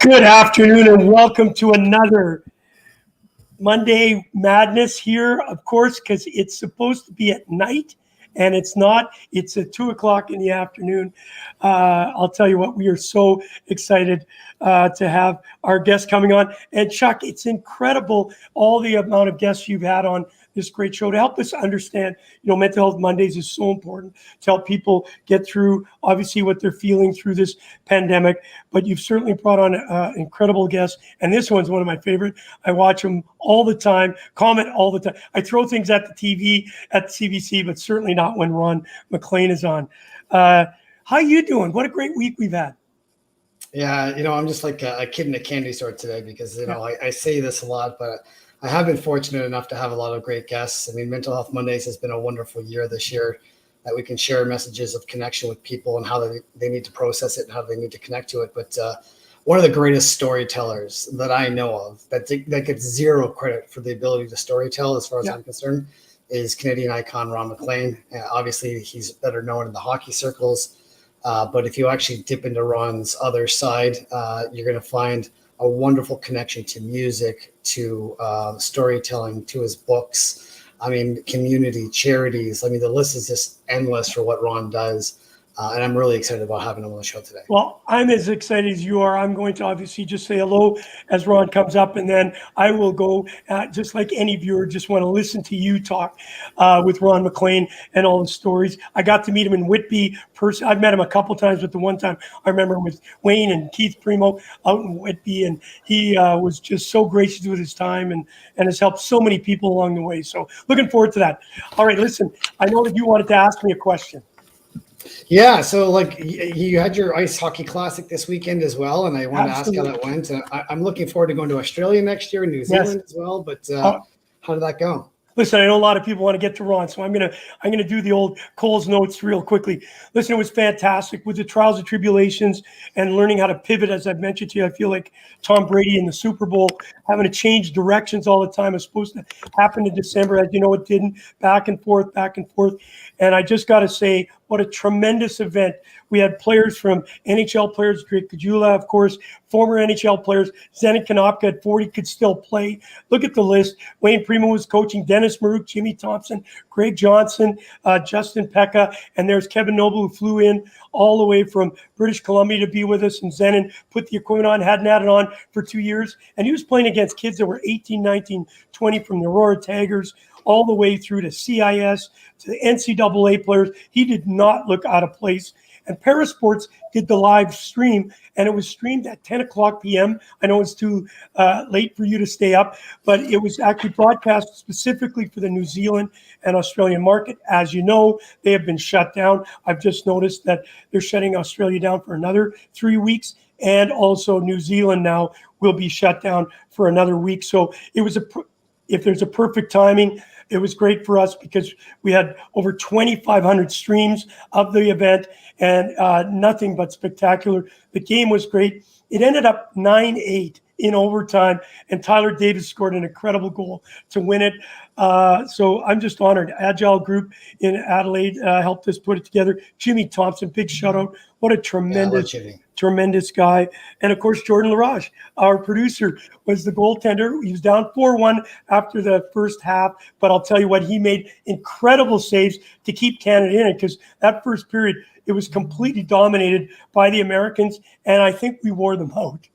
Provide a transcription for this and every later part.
Good afternoon and welcome to another Monday Madness here, of course, because it's supposed to be at night and it's not. It's at 2 o'clock in the afternoon. I'll tell you what, we are so excited to have our guest coming on. And Chuck, it's incredible all the amount of guests you've had on this great show to help us understand, mental health Mondays is so important to help people get through, obviously, what they're feeling through this pandemic. But you've certainly brought on incredible guests. And this one's one of my favorite. I watch them all the time, comment all the time. I throw things at the TV, at the CBC, but certainly not when Ron MacLean is on. How you doing? What a great week we've had. Yeah, I'm just like a kid in a candy store today because, I say this a lot, but I have been fortunate enough to have a lot of great guests. I mean, Mental Health Mondays has been a wonderful year this year that we can share messages of connection with people and how they need to process it and how they need to connect to it. But one of the greatest storytellers that I know of that gets zero credit for the ability to storytell, as far as I'm concerned, is Canadian icon Ron MacLean. Obviously, he's better known in the hockey circles. But if you actually dip into Ron's other side, you're going to find a wonderful connection to music, to storytelling, to his books. I mean, community, charities. I mean, the list is just endless for what Ron does. And I'm really excited about having him on the show today. Well, I'm as excited as you are. I'm going to obviously just say hello as Ron comes up, and then I will go, just like any viewer, just want to listen to you talk with Ron MacLean and all the stories. I got to meet him in Whitby. I've met him a couple times, but the one time I remember with Wayne and Keith Primo out in Whitby, and he was just so gracious with his time and has helped so many people along the way. So looking forward to that. All right, listen, I know that you wanted to ask me a question. Yeah, so you had your ice hockey classic this weekend as well, and I want to ask how that went. I'm looking forward to going to Australia next year and New Zealand as well. But how did that go? Listen, I know a lot of people want to get to Ron, so I'm gonna do the old Cole's notes real quickly. Listen, it was fantastic with the trials and tribulations and learning how to pivot. As I've mentioned to you, I feel like Tom Brady in the Super Bowl, having to change directions all the time. It's supposed to happen in December, as you know, it didn't. Back and forth. And I just got to say, what a tremendous event. We had players from NHL players, Drake Kajula, of course, former NHL players. Zenon Konopka at 40 could still play. Look at the list. Wayne Primo was coaching, Dennis Maruk, Jimmy Thompson, Greg Johnson, Justin Pekka, and there's Kevin Noble, who flew in all the way from British Columbia to be with us. And Zenon put the equipment on, hadn't had it on for 2 years. And he was playing against kids that were 18, 19, 20 from the Aurora Tigers, all the way through to CIS, to the NCAA players. He did not look out of place. And Parasports did the live stream, and it was streamed at 10 o'clock p.m. I know it's too late for you to stay up, but it was actually broadcast specifically for the New Zealand and Australian market. As you know, they have been shut down. I've just noticed that they're shutting Australia down for another 3 weeks, and also New Zealand now will be shut down for another week. So it was if there's a perfect timing, it was great for us because we had over 2,500 streams of the event and nothing but spectacular. The game was great. It ended up 9-8 in overtime, and Tyler Davis scored an incredible goal to win it. So I'm just honored. Agile Group in Adelaide helped us put it together. Jimmy Thompson, big shutout. What a tremendous guy. And of course, Jordan Larage, our producer, was the goaltender. He was down 4-1 after the first half, but I'll tell you what, he made incredible saves to keep Canada in it, because that first period, it was completely dominated by the Americans, and I think we wore them out.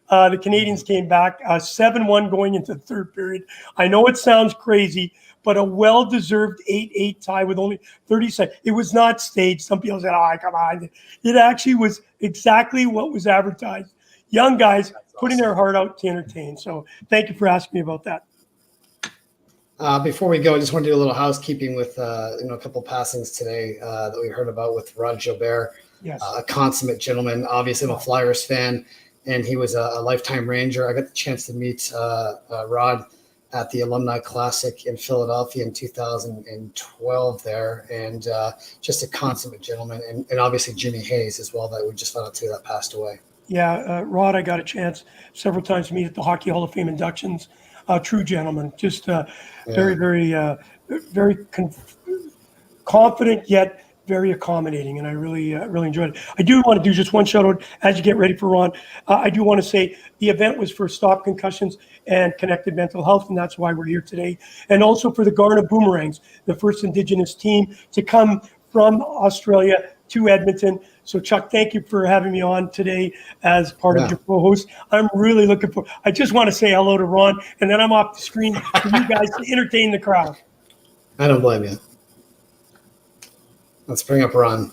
The Canadians came back 7-1 going into the third period. I know it sounds crazy, but a well-deserved 8-8 tie with only 30 seconds. It was not staged. Some people said, come on. It actually was exactly what was advertised. Young guys putting their heart out to entertain. So thank you for asking me about that. Before we go, I just want to do a little housekeeping with a couple passings today that we heard about with Rod Gilbert, a consummate gentleman. Obviously, I'm a Flyers fan, and he was a lifetime Ranger. I got the chance to meet Rod at the Alumni Classic in Philadelphia in 2012 there, and just a consummate gentleman. And obviously Jimmy Hayes as well, that we just found out too, that passed away. Yeah, Rod, I got a chance several times to meet at the Hockey Hall of Fame inductions. True gentleman, just very, very, very confident, yet very accommodating, and I really really enjoyed it. I do want to do just one shout out as you get ready for Ron. I do want to say the event was for Stop Concussions and Connected Mental Health, and that's why we're here today. And also for the Garna Boomerangs, the first Indigenous team to come from Australia to Edmonton. So Chuck, thank you for having me on today as part of your co-host. I'm really looking for, I just want to say hello to Ron, and then I'm off the screen for you guys to entertain the crowd. I don't blame you. Let's bring up Ron.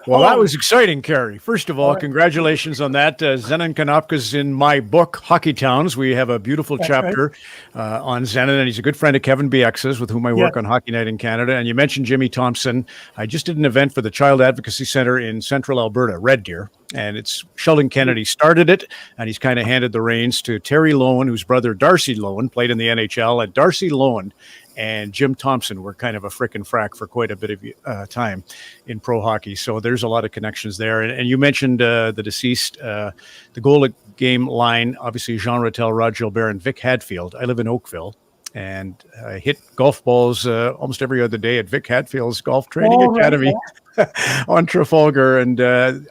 Well, that was exciting, Kerry. First of all, congratulations on that. Zenon Konopka's in my book, Hockey Towns. We have a beautiful chapter on Zenon, and he's a good friend of Kevin BX's, with whom I work on Hockey Night in Canada. And you mentioned Jimmy Thompson. I just did an event for the Child Advocacy Center in Central Alberta, Red Deer, and it's Sheldon Kennedy started it, and he's kind of handed the reins to Terry Lowen, whose brother Darcy Lowen played in the NHL, and Darcy Lowen and Jim Thompson were kind of a frickin' frack for quite a bit of time in pro hockey. So there's a lot of connections there. And you mentioned the deceased, the goal game line, obviously Jean Rattel, Rod Gilbert, and Vic Hadfield. I live in Oakville, and I hit golf balls almost every other day at Vic Hadfield's Golf Training Academy on Trafalgar. And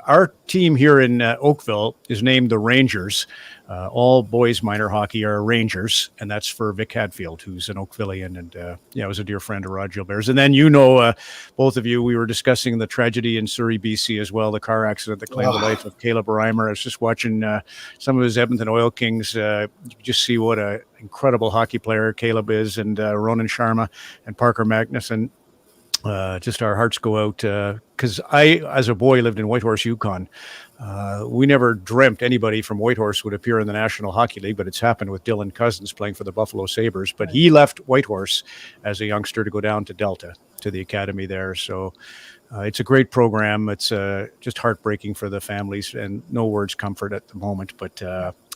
our team here in Oakville is named the Rangers. All boys minor hockey are Rangers, and that's for Vic Hadfield, who's an Oakvillian, and was a dear friend of Rod Gilbert's. And then, both of you, we were discussing the tragedy in Surrey, BC as well, the car accident that claimed the life of Caleb Reimer. I was just watching some of his Edmonton Oil Kings. You just see what an incredible hockey player Caleb is, and Ronan Sharma and Parker Magnuson. Just our hearts go out because I, as a boy, lived in Whitehorse, Yukon. We never dreamt anybody from Whitehorse would appear in the National Hockey League, but it's happened with Dylan Cousins playing for the Buffalo Sabres. But he left Whitehorse as a youngster to go down to Delta, to the academy there. So it's a great program. It's just heartbreaking for the families, and no words comfort at the moment. But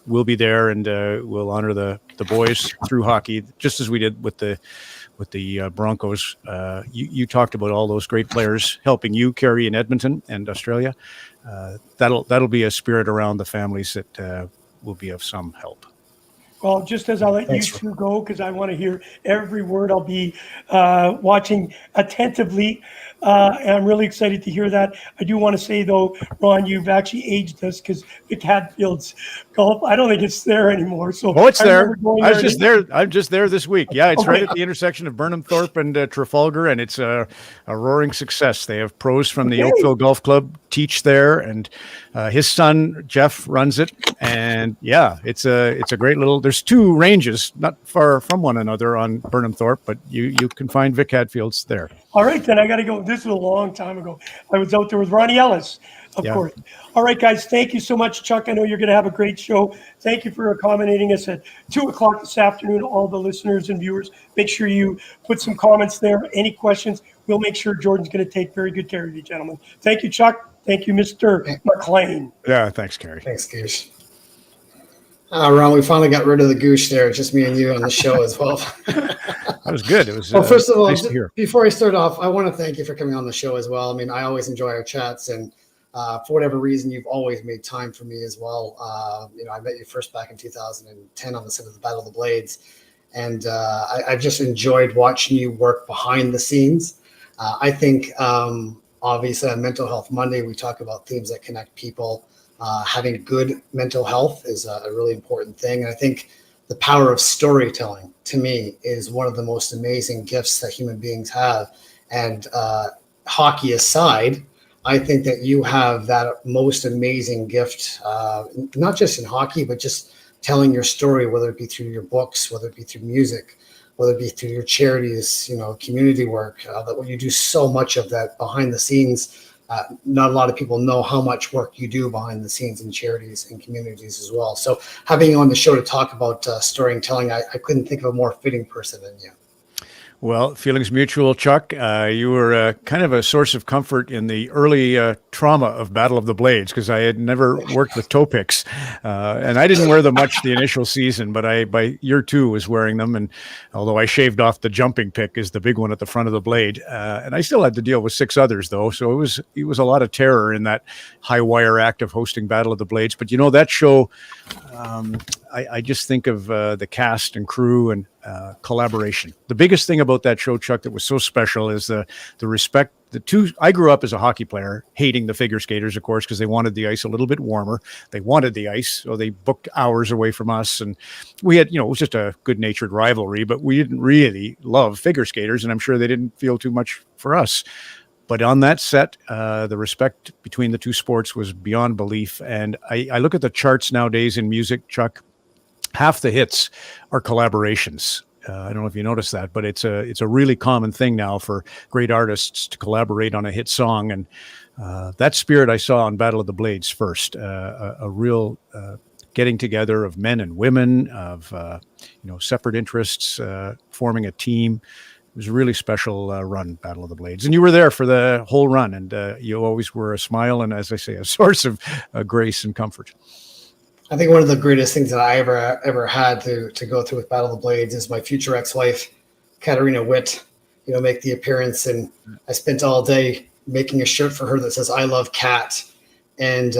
we'll be there, and we'll honor the boys through hockey, just as we did with the Broncos. You talked about all those great players helping you, Kerry, in Edmonton and Australia. That'll be a spirit around the families that will be of some help. Well, just as I let you two go, because I want to hear every word, I'll be watching attentively. And I'm really excited to hear that. I do want to say, though, Ron, you've actually aged us, because Vic Hadfield's golf, I don't think it's there anymore. So it's there. I was just there. I'm just there this week. Yeah, it's right at the intersection of Burnham Thorpe and Trafalgar, and it's a roaring success. They have pros from the Oakville Golf Club teach there, and his son Jeff runs it. And it's a great little. There's two ranges not far from one another on Burnham Thorpe, but you can find Vic Hadfield's there. All right, then I got to go. This was a long time ago. I was out there with Ronnie Ellis, of course. All right, guys, thank you so much, Chuck. I know you're going to have a great show. Thank you for accommodating us at 2:00 this afternoon, all the listeners and viewers. Make sure you put some comments there. Any questions, we'll make sure Jordan's going to take very good care of you, gentlemen. Thank you, Chuck. Thank you, Mr. MacLean. Yeah, thanks, Kerry. Thanks, Goosh. Ron, we finally got rid of the Goosh there. Just me and you on the show as well. That was good. It was. Well, first of all, nice to hear. Before I start off, I want to thank you for coming on the show as well. I mean, I always enjoy our chats, and for whatever reason, you've always made time for me as well. I met you first back in 2010 on the set of the Battle of the Blades, and I've just enjoyed watching you work behind the scenes. I think, obviously, on Mental Health Monday, we talk about themes that connect people. Having good mental health is a really important thing. And I think the power of storytelling, to me, is one of the most amazing gifts that human beings have. And hockey aside, I think that you have that most amazing gift, not just in hockey, but just telling your story, whether it be through your books, whether it be through music, whether it be through your charities, community work, that you do so much of that behind the scenes. Not a lot of people know how much work you do behind the scenes in charities and communities as well. So having you on the show to talk about storytelling, I couldn't think of a more fitting person than you. Well, feelings mutual, Chuck. You were kind of a source of comfort in the early trauma of Battle of the Blades, because I had never worked with toe picks. And I didn't wear them much the initial season, but I, by year 2, was wearing them. And although I shaved off the jumping pick, is the big one at the front of the blade. And I still had to deal with 6 others, though. So it was a lot of terror in that high wire act of hosting Battle of the Blades. But, that show, I just think of the cast and crew and collaboration. The biggest thing about that show, Chuck, that was so special is the respect I grew up as a hockey player, hating the figure skaters, of course, because they wanted the ice a little bit warmer. They wanted the ice, so they booked hours away from us. And we had, it was just a good natured rivalry, but we didn't really love figure skaters. And I'm sure they didn't feel too much for us. But on that set, the respect between the two sports was beyond belief. And I look at the charts nowadays in music, Chuck, half the hits are collaborations. I don't know if you noticed that, but it's a really common thing now for great artists to collaborate on a hit song. And that spirit I saw on Battle of the Blades first, a real getting together of men and women, of separate interests, forming a team. It was a really special run, Battle of the Blades. And you were there for the whole run, and you always were a smile and, as I say, a source of grace and comfort. I think one of the greatest things that I ever had to go through with Battle of the Blades is my future ex-wife, Katarina Witt, make the appearance. And I spent all day making a shirt for her that says, "I love Cat." And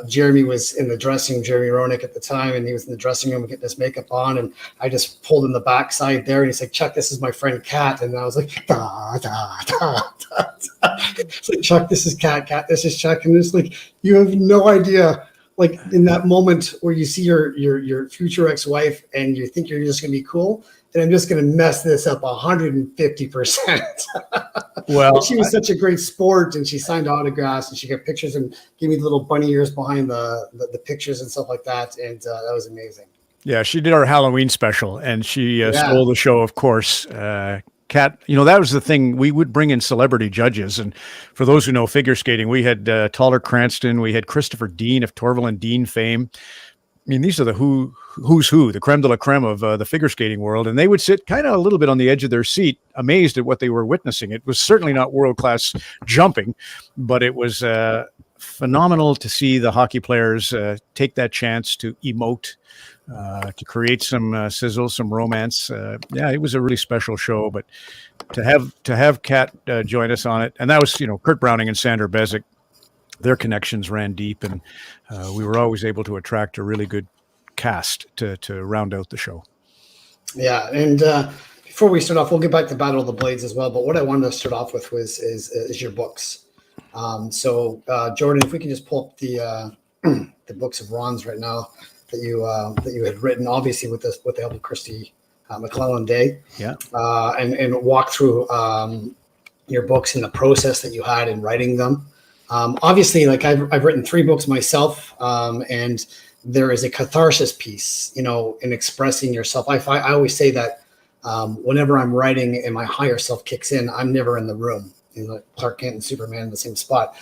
Jeremy was in the dressing room, Jeremy Roenick at the time, and he was in the dressing room getting his makeup on. And I just pulled in the backside there, and he's like, "Chuck, this is my friend Kat." And I was like, da, da, da, da, da. It's like, "Chuck, this is Kat. Kat, this is Chuck." And it's like, you have no idea, like in that moment where you see your future ex-wife and you think you're just going to be cool. And I'm just going to mess this up 150%. Well, she was such a great sport, and she signed autographs, and she got pictures and gave me the little bunny ears behind the pictures and stuff like that. And that was amazing. Yeah, she did our Halloween special, and she stole the show, of course. Kat, that was the thing. We would bring in celebrity judges. And for those who know figure skating, we had Tyler Cranston, we had Christopher Dean of Torvill and Dean fame. I mean, these are the who's who, the creme de la creme of the figure skating world. And they would sit kind of a little bit on the edge of their seat, amazed at what they were witnessing. It was certainly not world-class jumping, but it was phenomenal to see the hockey players take that chance to emote, to create some sizzle, some romance. It was a really special show. But to have Kat join us on it, and that was, Kurt Browning and Sandra Bezic, their connections ran deep, and we were always able to attract a really good cast to round out the show. Yeah, and before we start off, we'll get back to Battle of the Blades as well. But what I wanted to start off with is your books. So Jordan, if we can just pull up the books of Ron's right now that you had written, obviously with the help of Christy McClellan Day, and walk through your books and the process that you had in writing them. Obviously, like I've written 3 books myself, and there is a catharsis piece, in expressing yourself. I always say that whenever I'm writing and my higher self kicks in, I'm never in the room. Like Clark Kent and Superman in the same spot.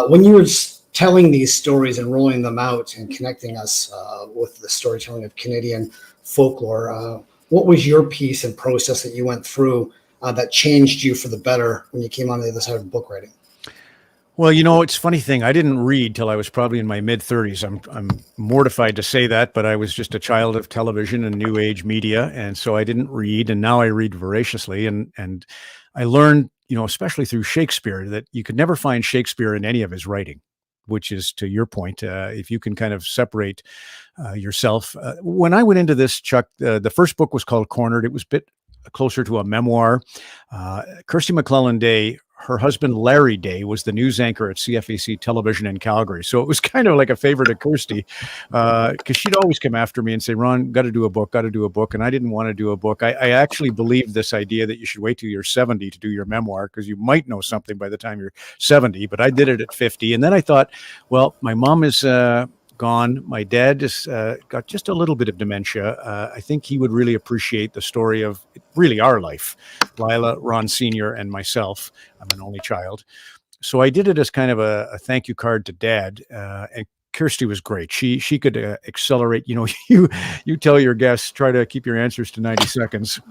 When you were telling these stories and rolling them out and connecting us with the storytelling of Canadian folklore, what was your piece and process that you went through that changed you for the better when you came on the other side of book writing? Well, it's a funny thing. I didn't read till I was probably in my mid-30s. I'm mortified to say that, but I was just a child of television and new age media, and so I didn't read. And now I read voraciously, and I learned, especially through Shakespeare, that you could never find Shakespeare in any of his writing, which is, to your point, if you can kind of separate yourself. When I went into this, Chuck, the first book was called Cornered. It was a bit closer to a memoir. Kirsty McClellan Day, her husband, Larry Day, was the news anchor at CFAC television in Calgary. So it was kind of like a favor to Kirsty, because she'd always come after me and say, "Ron, got to do a book. And I didn't want to do a book. I actually believed this idea that you should wait till you're 70 to do your memoir, because you might know something by the time you're 70. But I did it at 50. And then I thought, well, my mom is gone. My dad just got just a little bit of dementia. I think he would really appreciate the story of really our life, Lila, Ron Sr., and myself. I'm an only child. So I did it as kind of a thank you card to Dad. And Kirsty was great. She could accelerate. You tell your guests, try to keep your answers to 90 seconds,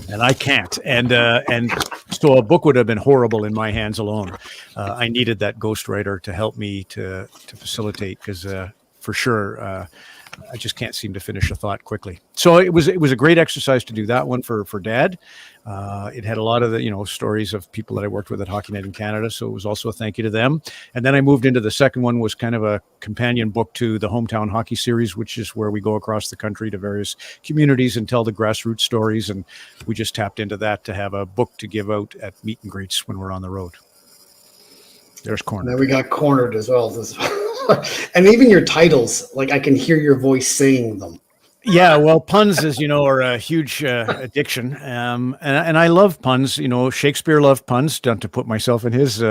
and I can't. And so a book would have been horrible in my hands alone. I needed that ghostwriter to help me to facilitate, because for sure I just can't seem to finish a thought quickly. So it was a great exercise to do that one for Dad. It had a lot of the stories of people that I worked with at HockeyNet in Canada, so it was also a thank you to them. And then I moved into the second one, was kind of a companion book to the Hometown Hockey series, which is where we go across the country to various communities and tell the grassroots stories. And we just tapped into that to have a book to give out at meet and greets when we're on the road. There's And corner. then we got cornered as well. And even your titles, like I can hear your voice saying them. Yeah, well, puns, as you know, are a huge addiction, and I love puns. You know, Shakespeare loved puns. Not to put myself in his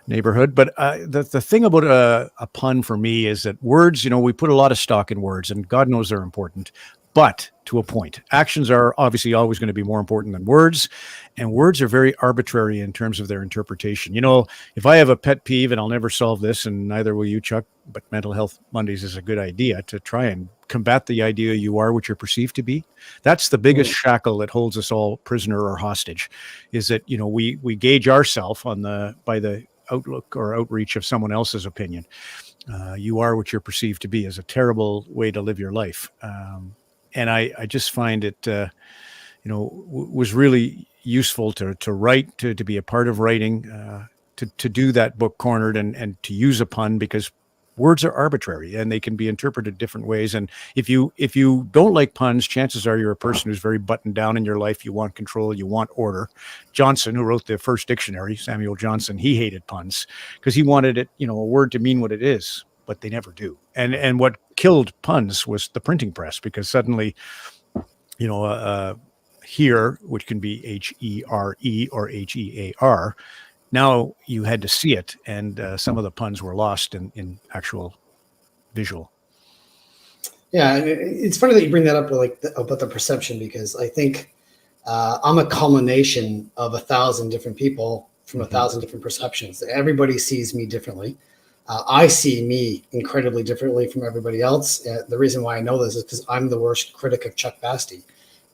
neighborhood, but the thing about a pun for me is that words. You know, we put a lot of stock in words, and God knows they're important, but to a point. Actions are obviously always going to be more important than words, and words are very arbitrary in terms of their interpretation. You know, if I have a pet peeve, and I'll never solve this, and neither will you, Chuck, but Mental Health Mondays is a good idea to try and combat the idea you are what you're perceived to be. That's the biggest shackle that holds us all prisoner or hostage, is that, you know, we gauge ourselves by the outlook or outreach of someone else's opinion. You are what you're perceived to be is a terrible way to live your life. And I just find it, was really useful to write, to be a part of writing, to do that book Cornered and to use a pun, because words are arbitrary and they can be interpreted different ways. And if you don't like puns, chances are you're a person who's very buttoned down in your life. You want control, you want order. Johnson, who wrote the first dictionary, Samuel Johnson, he hated puns because he wanted it, a word to mean what it is, but they never do. And what killed puns was the printing press, because suddenly, here, which can be HERE or HEAR, now you had to see it, and some of the puns were lost in actual visual. Yeah, it's funny that you bring that up, about the perception, because I think I'm a culmination of 1,000 different people from 1,000 different perceptions. Everybody sees me differently. I see me incredibly differently from everybody else. The reason why I know this is because I'm the worst critic of Chuck Bastie.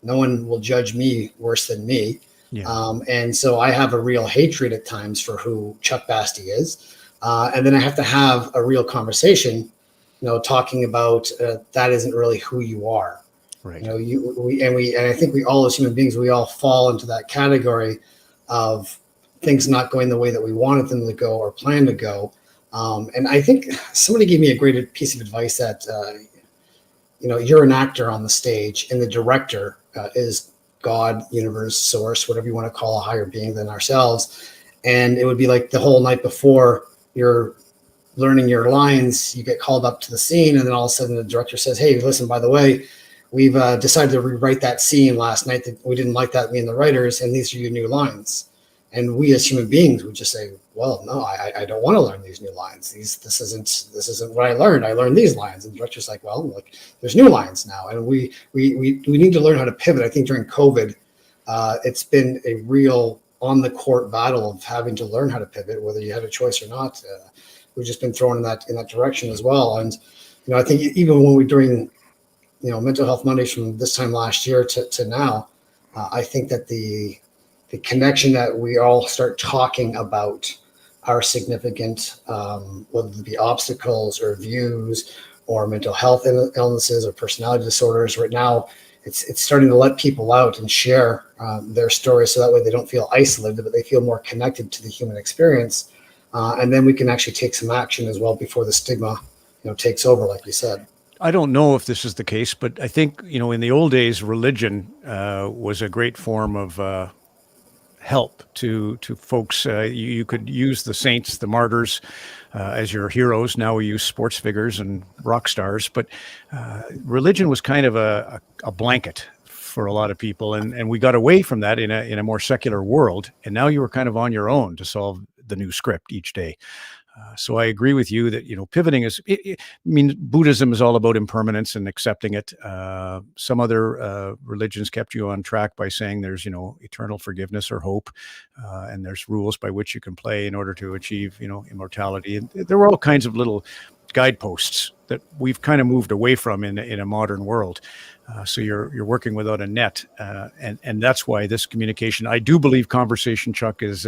No one will judge me worse than me. Yeah. And so I have a real hatred at times for who Chuck Bastie is. And then I have to have a real conversation, talking about that isn't really who you are. Right. And I think we all, as human beings, we all fall into that category of things not going the way that we wanted them to go or plan to go. And I think somebody gave me a great piece of advice that, you're an actor on the stage, and the director is God, universe, source, whatever you want to call a higher being than ourselves. And it would be like the whole night before you're learning your lines, you get called up to the scene, and then all of a sudden the director says, "Hey, listen, by the way, we've decided to rewrite that scene last night. That we didn't like that, me and the writers, and these are your new lines." And we as human beings would just say, "Well, no, I don't want to learn these new lines. This isn't what I learned. I learned these lines." And the director's like, "Well, there's new lines now, and we need to learn how to pivot." I think during COVID, it's been a real on the court battle of having to learn how to pivot, whether you had a choice or not. We've just been thrown in that direction as well. And I think even when we're doing Mental Health Mondays from this time last year to now, I think that the connection that we all start talking about our significant, whether it be obstacles or views or mental health illnesses or personality disorders. Right now, it's starting to let people out and share their stories, so that way they don't feel isolated, but they feel more connected to the human experience. And then we can actually take some action as well before the stigma, takes over, like you said. I don't know if this is the case, but I think, in the old days, religion was a great form of help to folks. You could use the saints, the martyrs, as your heroes. Now we use sports figures and rock stars, but religion was kind of a blanket for a lot of people, and we got away from that in a more secular world, and now you were kind of on your own to solve the new script each day. So I agree with you that, pivoting Buddhism is all about impermanence and accepting it. Some other religions kept you on track by saying there's, eternal forgiveness or hope, and there's rules by which you can play in order to achieve, immortality. And there were all kinds of little guideposts that we've kind of moved away from in a modern world. So you're working without a net, and that's why this communication. I do believe conversation, Chuck, is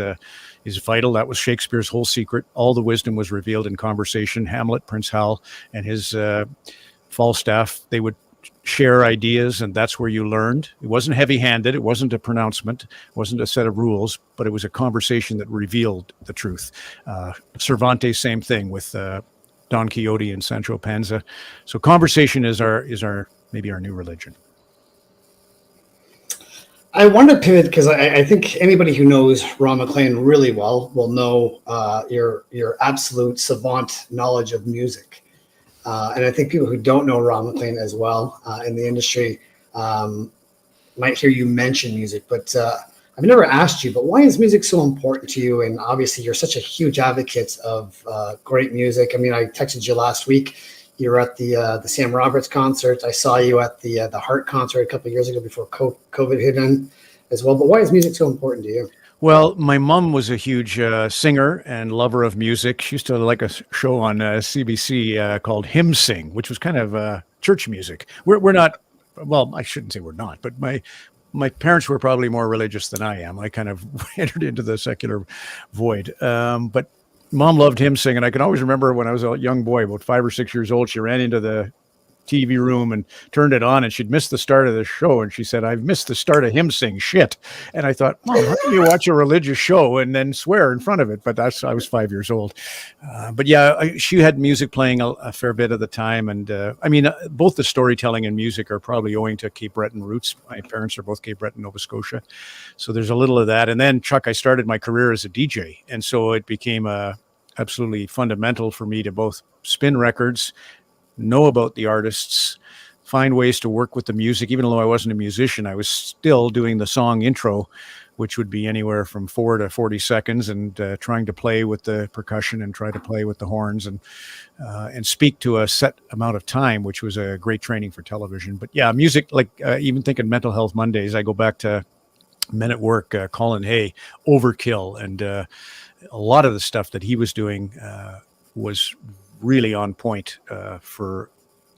vital. That was Shakespeare's whole secret. All the wisdom was revealed in conversation. Hamlet, Prince Hal, and his Falstaff, they would share ideas, and that's where you learned. It wasn't heavy-handed. It wasn't a pronouncement. It wasn't a set of rules, but it was a conversation that revealed the truth. Cervantes, same thing with Don Quixote and Sancho Panza. So conversation is our maybe our new religion. I want to pivot because I think anybody who knows Ron MacLean really well will know your absolute savant knowledge of music. And I think people who don't know Ron MacLean as well in the industry might hear you mention music. But I've never asked you, but why is music so important to you? And obviously, you're such a huge advocate of great music. I mean, I texted you last week. You were at the Sam Roberts concert. I saw you at the Heart concert a couple of years ago before COVID hit in as well. But why is music so important to you? Well, my mom was a huge singer and lover of music. She used to like a show on CBC called Hymn Sing, which was kind of church music. We're not, well, I shouldn't say we're not, but my parents were probably more religious than I am. I kind of entered into the secular void. But Mom loved hymn singing. I can always remember when I was a young boy, about 5 or 6 years old, she ran into the TV room and turned it on, and she'd missed the start of the show. And she said, "I've missed the start of hymn sing shit." And I thought, Mom, how can you watch a religious show and then swear in front of it? But I was 5 years old. But yeah, she had music playing a fair bit of the time. And I mean, both the storytelling and music are probably owing to Cape Breton roots. My parents are both Cape Breton, Nova Scotia. So there's a little of that. And then, Chuck, I started my career as a DJ. And so it became absolutely fundamental for me to both spin records, know about the artists, find ways to work with the music. Even though I wasn't a musician, I was still doing the song intro, which would be anywhere from 4 to 40 seconds, and trying to play with the percussion and try to play with the horns and speak to a set amount of time, which was a great training for television. But yeah, music, like even thinking Mental Health Mondays, I go back to Men at Work, Colin Hay, Overkill, and a lot of the stuff that he was doing was really on point for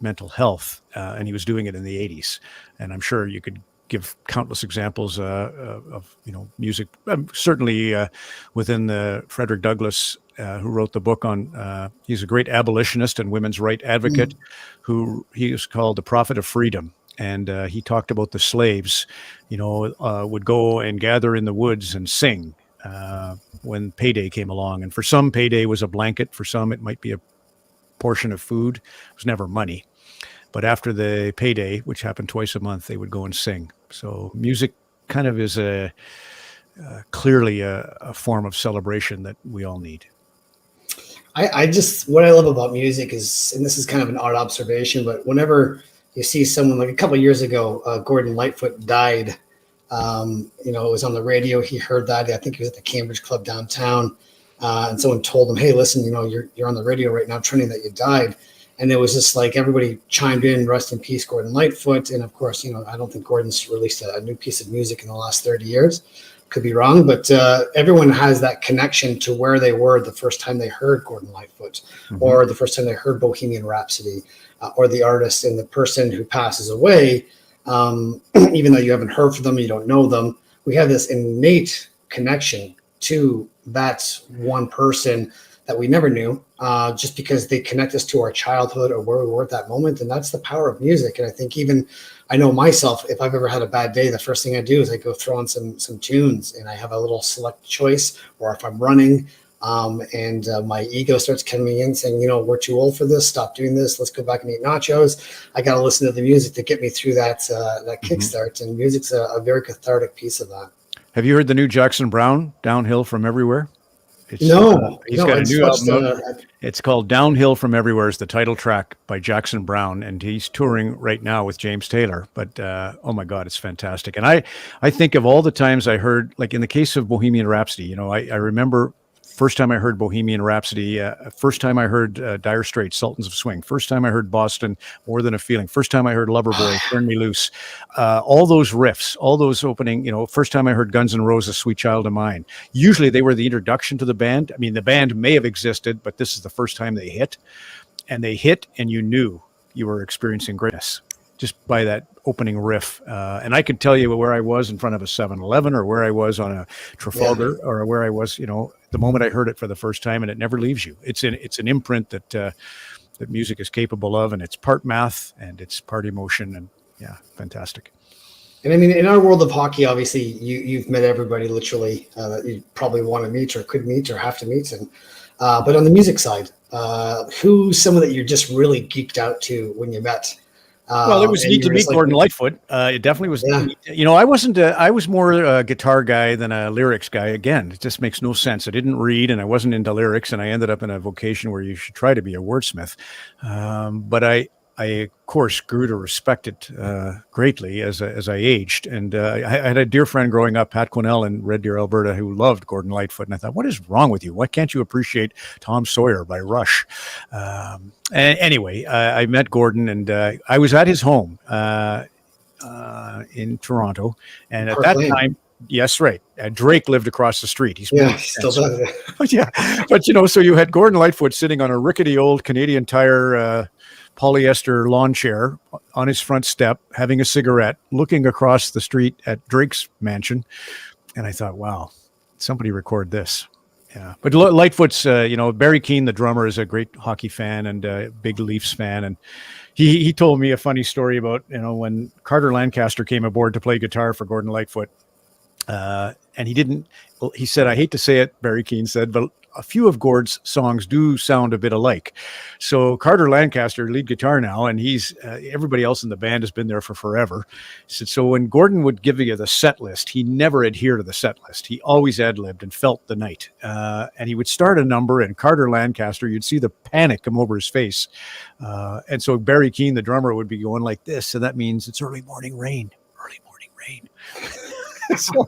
mental health, and he was doing it in the 80s. And I'm sure you could give countless examples of music, certainly within the Frederick Douglass, who wrote the book on, he's a great abolitionist and women's right advocate, who he is called the prophet of freedom. And he talked about the slaves, would go and gather in the woods and sing when payday came along. And for some, payday was a blanket. For some, it might be a portion of food. It was never money. But after the payday, which happened twice a month, they would go and sing. So music kind of is clearly a form of celebration that we all need. What I love about music is, and this is kind of an odd observation, but whenever you see someone, like a couple of years ago, Gordon Lightfoot died. It was on the radio. He heard that. I think he was at the Cambridge Club downtown. And someone told him, "Hey, listen, you're on the radio right now trending that you died." And it was just like everybody chimed in, "Rest in peace, Gordon Lightfoot." And of course, I don't think Gordon's released a new piece of music in the last 30 years. Could be wrong, but everyone has that connection to where they were the first time they heard Gordon Lightfoot, or the first time they heard Bohemian Rhapsody, or the artist and the person who passes away. Even though you haven't heard from them, you don't know them, we have this innate connection to that one person that we never knew, just because they connect us to our childhood or where we were at that moment. And that's the power of music. And I think I know myself, if I've ever had a bad day, the first thing I do is I go throw on some tunes, and I have a little select choice. Or if I'm running, and my ego starts coming in saying, "We're too old for this. Stop doing this. Let's go back and eat nachos." I got to listen to the music to get me through that kickstart. And music's a very cathartic piece of that. Have you heard the new Jackson Browne, Downhill from Everywhere? He's got a new album. It's called Downhill from Everywhere, is the title track by Jackson Browne, and he's touring right now with James Taylor. But oh my God, it's fantastic. And I think of all the times I heard, like in the case of Bohemian Rhapsody, I remember first time I heard Bohemian Rhapsody, first time I heard Dire Straits, Sultans of Swing, first time I heard Boston, More Than a Feeling, first time I heard Loverboy, Turn Me Loose, all those riffs, all those opening, first time I heard Guns N' Roses, Sweet Child of Mine. Usually they were the introduction to the band. I mean, the band may have existed, but this is the first time they hit, and you knew you were experiencing greatness just by that opening riff. And I could tell you where I was in front of a 7-Eleven, or where I was on a Trafalgar, or where I was, the moment I heard it for the first time, and it never leaves you. It's an imprint that music is capable of, and it's part math and it's part emotion, and yeah, fantastic. And I mean, in our world of hockey, obviously you've met everybody literally that you probably want to meet or could meet or have to meet. And but on the music side, who's someone that you're just really geeked out to when you met Well, it was And neat you to were just meet like, Gordon Lightfoot. It definitely was yeah, neat. I wasn't. I was more a guitar guy than a lyrics guy. Again, it just makes no sense. I didn't read, and I wasn't into lyrics, and I ended up in a vocation where you should try to be a wordsmith. But I of course grew to respect it greatly as I aged. And I had a dear friend growing up, Pat Quinnell in Red Deer, Alberta, who loved Gordon Lightfoot. And I thought, what is wrong with you? Why can't you appreciate Tom Sawyer by Rush? Anyway, I met Gordon, and I was at his home in Toronto. And at Park that Lane. time, yes, right. Drake lived across the street. He's Yeah, moved he still since. does it. Yeah, but so you had Gordon Lightfoot sitting on a rickety old Canadian Tire polyester lawn chair on his front step, having a cigarette, looking across the street at Drake's mansion. And I thought, wow, somebody record this. Yeah, but Lightfoot's, Barry Keane, the drummer, is a great hockey fan and a big Leafs fan. And he told me a funny story about, when Carter Lancaster came aboard to play guitar for Gordon Lightfoot. And he said, I hate to say it, Barry Keane said, but a few of Gord's songs do sound a bit alike. So Carter Lancaster, lead guitar now, and he's everybody else in the band has been there for forever. So when Gordon would give you the set list, he never adhered to the set list. He always ad-libbed and felt the night. And he would start a number, and Carter Lancaster, you'd see the panic come over his face. And so Barry Keane, the drummer, would be going like this. So that means it's early morning rain. So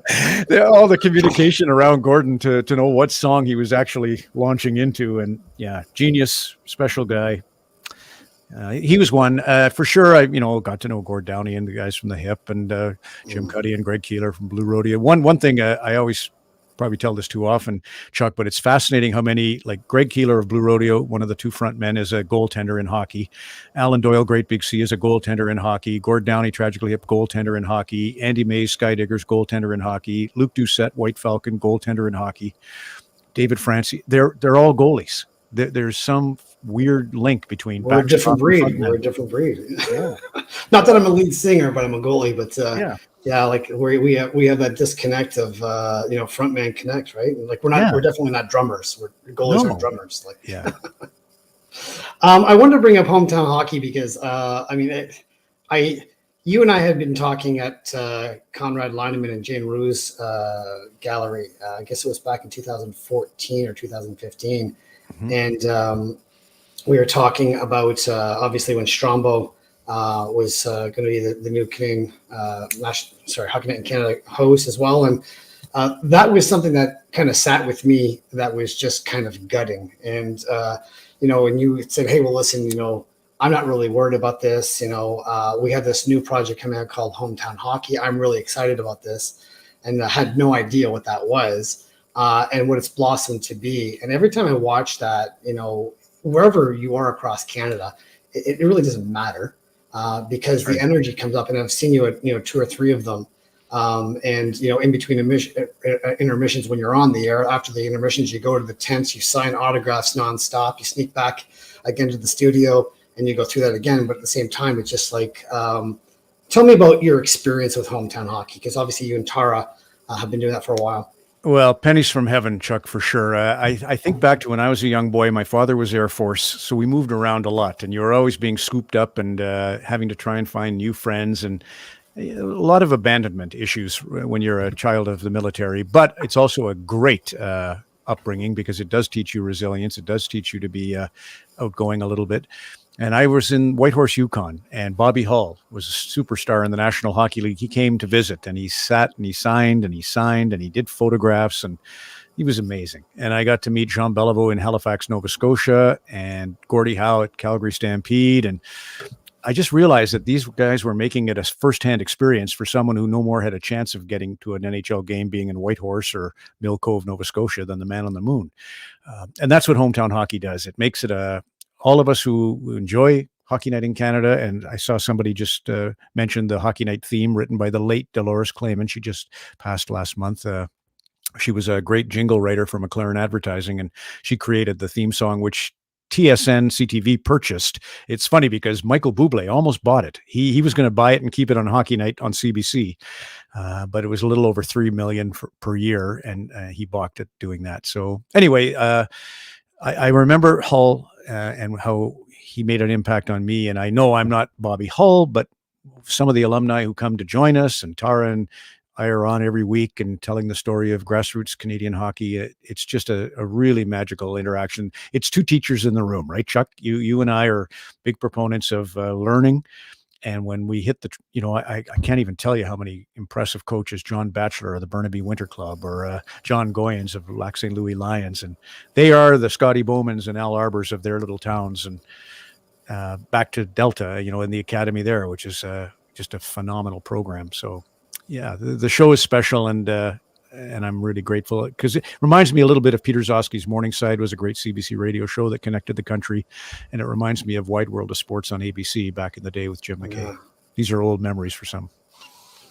all the communication around Gordon to know what song he was actually launching into. And yeah, genius, special guy. He was one for sure. I got to know Gord Downey and the guys from the Hip, and Jim Cuddy and Greg Keeler from Blue Rodeo. One thing I always probably tell this too often, Chuck, but it's fascinating how many, like Greg Keeler of Blue Rodeo, one of the two front men, is a goaltender in hockey. Alan Doyle, Great Big C, is a goaltender in hockey. Gord Downey, Tragically Hip, goaltender in hockey. Andy Mays, Skydiggers, goaltender in hockey. Luke Doucette, White Falcon, goaltender in hockey. David Francie, they're all goalies. There's some weird link between. We're a different breed. We're a different breed. Yeah. Not that I'm a lead singer, but I'm a goalie. But yeah, like we have that disconnect of frontman connect, right? And like we're definitely not drummers. Goalies are drummers. Like yeah. I wanted to bring up hometown hockey because you and I had been talking at Conrad Lineman and Jane Rue's gallery. I guess it was back in 2014 or 2015, and we were talking about obviously when Strombo was going to be the new Canadian Hockey Night in Canada host as well, and that was something that kind of sat with me. That was just kind of gutting, and when you said, "Hey, well, listen, I'm not really worried about this. We have this new project coming out called Hometown Hockey. I'm really excited about this," and I had no idea what that was and what it's blossomed to be. And every time I watch that, wherever you are across Canada, it really doesn't matter. Because the energy comes up, and I've seen you at 2 or 3 of them, and in between intermissions when you're on the air. After the intermissions, you go to the tents, you sign autographs nonstop, you sneak back again to the studio, and you go through that again. But at the same time, it's just like, tell me about your experience with hometown hockey, because obviously you and Tara have been doing that for a while. Well, pennies from heaven, Chuck, for sure. I think back to when I was a young boy. My father was Air Force, so we moved around a lot, and you were always being scooped up and having to try and find new friends, and a lot of abandonment issues when you're a child of the military. But it's also a great upbringing because it does teach you resilience. It does teach you to be outgoing a little bit. And I was in Whitehorse, Yukon, and Bobby Hull was a superstar in the National Hockey League. He came to visit, and he sat and he signed and he signed and he did photographs, and he was amazing. And I got to meet Jean Beliveau in Halifax, Nova Scotia, and Gordie Howe at Calgary Stampede. And I just realized that these guys were making it a firsthand experience for someone who no more had a chance of getting to an NHL game being in Whitehorse or Mill Cove, Nova Scotia than the man on the moon. And that's what hometown hockey does. It makes it all of us who enjoy Hockey Night in Canada, and I saw somebody just mention the Hockey Night theme written by the late Dolores Clayman. She just passed last month. She was a great jingle writer for McLaren Advertising, and she created the theme song, which TSN CTV purchased. It's funny because Michael Bublé almost bought it. He was going to buy it and keep it on Hockey Night on CBC, but it was a little over $3 million per year, and he balked at doing that. So anyway, I remember Hull and how he made an impact on me. And I know I'm not Bobby Hull, but some of the alumni who come to join us, and Tara and I are on every week and telling the story of grassroots Canadian hockey. It's just a really magical interaction. It's two teachers in the room, right, Chuck? You and I are big proponents of learning. And when we hit I can't even tell you how many impressive coaches, John Batchelor of the Burnaby Winter Club, or John Goyens of Lac St. Louis Lions. And they are the Scotty Bowmans and Al Arbors of their little towns. And back to Delta, in the academy there, which is just a phenomenal program. So, yeah, the show is special, and I'm really grateful because it reminds me a little bit of Peter Zosky's Morningside. Was a great CBC radio show that connected the country, and it reminds me of Wide World of Sports on ABC back in the day with Jim McKay. Yeah. These are old memories for some.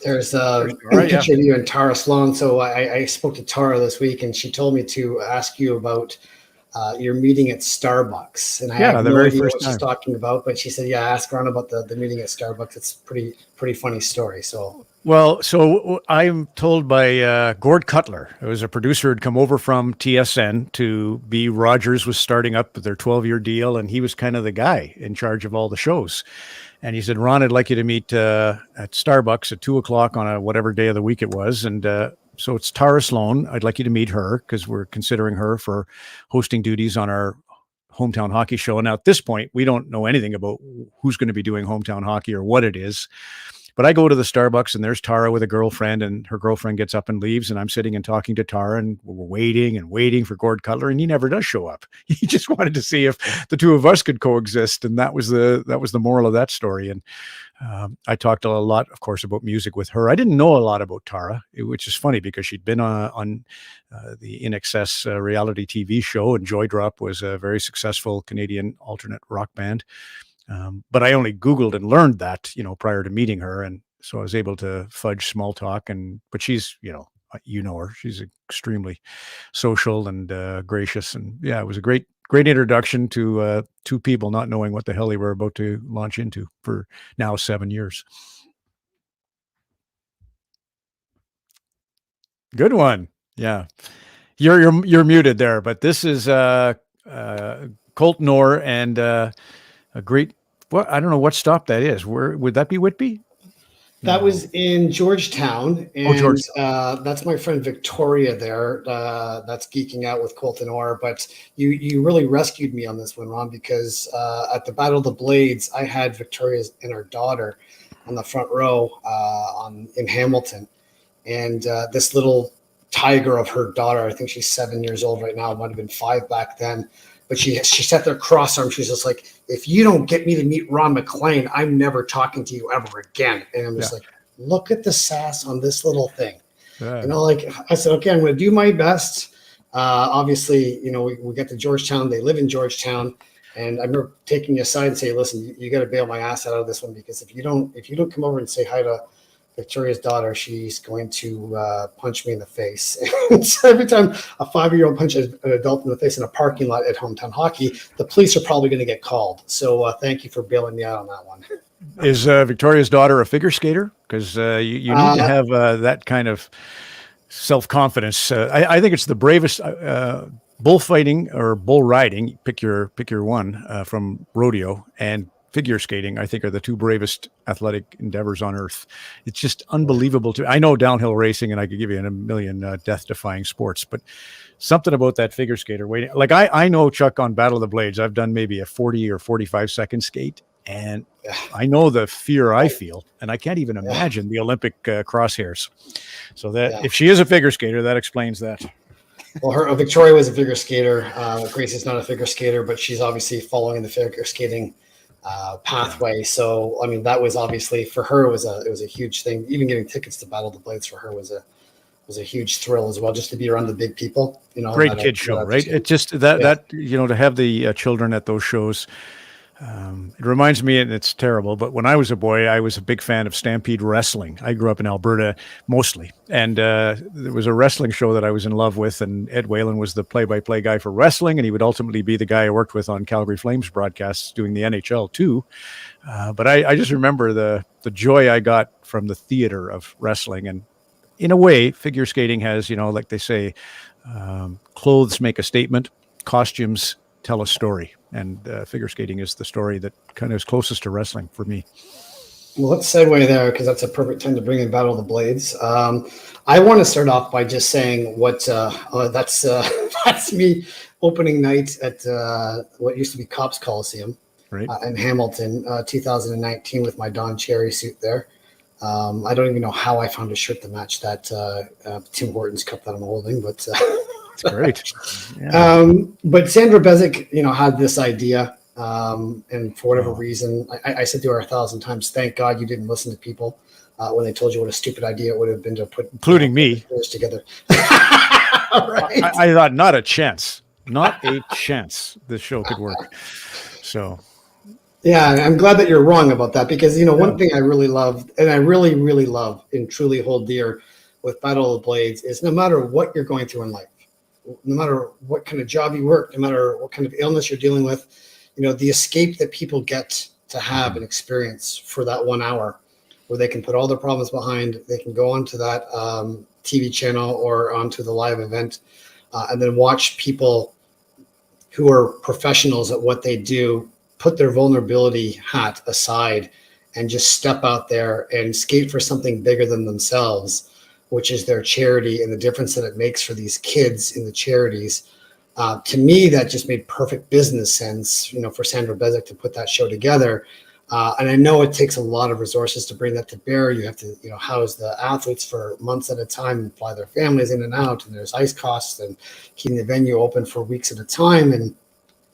There's a picture of you and Tara Sloan. So I spoke to Tara this week, and she told me to ask you about your meeting at Starbucks, and I have no idea what she's talking about, but she said, ask Ron about the meeting at Starbucks. It's pretty funny story. So I'm told by Gord Cutler, who was a producer, had come over from TSN to be Rogers was starting up their 12-year deal, and he was kind of the guy in charge of all the shows. And he said, Ron, I'd like you to meet at Starbucks at 2:00 on whatever day of the week it was. And so it's Tara Sloan. I'd like you to meet her because we're considering her for hosting duties on our hometown hockey show. And now at this point, we don't know anything about who's going to be doing hometown hockey or what it is. But I go to the Starbucks, and there's Tara with a girlfriend, and her girlfriend gets up and leaves, and I'm sitting and talking to Tara, and we're waiting for Gord Cutler, and he never does show up. He just wanted to see if the two of us could coexist, and that was the moral of that story. And I talked a lot, of course, about music with her. I didn't know a lot about Tara, which is funny because she'd been on the In Excess reality TV show, and Joy Drop was a very successful Canadian alternate rock band. But I only Googled and learned that, prior to meeting her. And so I was able to fudge small talk, but she's, her, she's extremely social and gracious. And yeah, it was a great introduction to two people not knowing what the hell they were about to launch into for now 7 years. Good one. Yeah. You're muted there, but this is Colt Knorr and a great, I don't know what stop that is. Where would that be? Whitby? That was in Georgetown, and that's my friend Victoria there. That's geeking out with Colt Knorr. But you really rescued me on this one, Ron, because at the Battle of the Blades, I had Victoria and her daughter on the front row in Hamilton, and this little tiger of her daughter, I think she's 7 years old right now, might have been 5 back then. But she sat there cross-armed. She's just like, if you don't get me to meet Ron MacLean, I'm never talking to you ever again. And I'm just like, look at the sass on this little thing. Yeah. I said, okay, I'm going to do my best. Obviously, we get to Georgetown. They live in Georgetown. And I remember taking you aside and saying, listen, you got to bail my ass out of this one, because if you don't come over and say hi to Victoria's daughter, she's going to punch me in the face. And so every time a 5-year-old punches an adult in the face in a parking lot at hometown hockey, the police are probably going to get called. So thank you for bailing me out on that one. Is Victoria's daughter a figure skater? Because you need to have that kind of self-confidence. I think it's the bravest bullfighting or bull riding. Pick your one from rodeo, and figure skating, I think, are the two bravest athletic endeavors on earth. It's just unbelievable I know downhill racing, and I could give you a million death-defying sports, but something about that figure skater waiting. Like I know, Chuck, on Battle of the Blades, I've done maybe a 40 or 45 second skate, and I know the fear I feel, and I can't even imagine the Olympic crosshairs. So that if she is a figure skater, that explains that. Well, Victoria was a figure skater. Gracie's not a figure skater, but she's obviously following the figure skating pathway. So that was obviously for her, it was a huge thing. Even getting tickets to Battle of the Blades for her was a huge thrill as well, just to be around the big people. Great kid show, right? It just that to have the children at those shows. It reminds me, and it's terrible, but when I was a boy, I was a big fan of Stampede Wrestling. I grew up in Alberta mostly, and there was a wrestling show that I was in love with, and Ed Whalen was the play-by-play guy for wrestling, and he would ultimately be the guy I worked with on Calgary Flames broadcasts doing the NHL too. But I just remember the joy I got from the theater of wrestling. And in a way, figure skating has, like they say, clothes make a statement, costumes tell a story. And figure skating is the story that kind of is closest to wrestling for me. Well, let's segue there because that's a perfect time to bring in Battle of the Blades. I want to start off by just saying that's me opening night at what used to be Cops Coliseum in Hamilton, 2019 with my Don Cherry suit there. I don't even know how I found a shirt to match that Tim Hortons cup that I'm holding, but it's great. Yeah. But Sandra Bezic, had this idea. And for whatever reason, I said to her 1,000 times, thank God you didn't listen to people when they told you what a stupid idea it would have been to put including me together. Right. I thought not a chance this show could work. So yeah, I'm glad that you're wrong about that because one thing I really love and I really, really love and truly hold dear with Battle of the Blades is no matter what you're going through in life, no matter what kind of job you work, no matter what kind of illness you're dealing with, the escape that people get to have and experience for that 1 hour where they can put all their problems behind, they can go onto that TV channel or onto the live event and then watch people who are professionals at what they do, put their vulnerability hat aside and just step out there and skate for something bigger than themselves, which is their charity and the difference that it makes for these kids in the charities. To me, that just made perfect business sense, for Sandra Bezic to put that show together. And I know it takes a lot of resources to bring that to bear. You have to, house the athletes for months at a time and fly their families in and out. And there's ice costs and keeping the venue open for weeks at a time and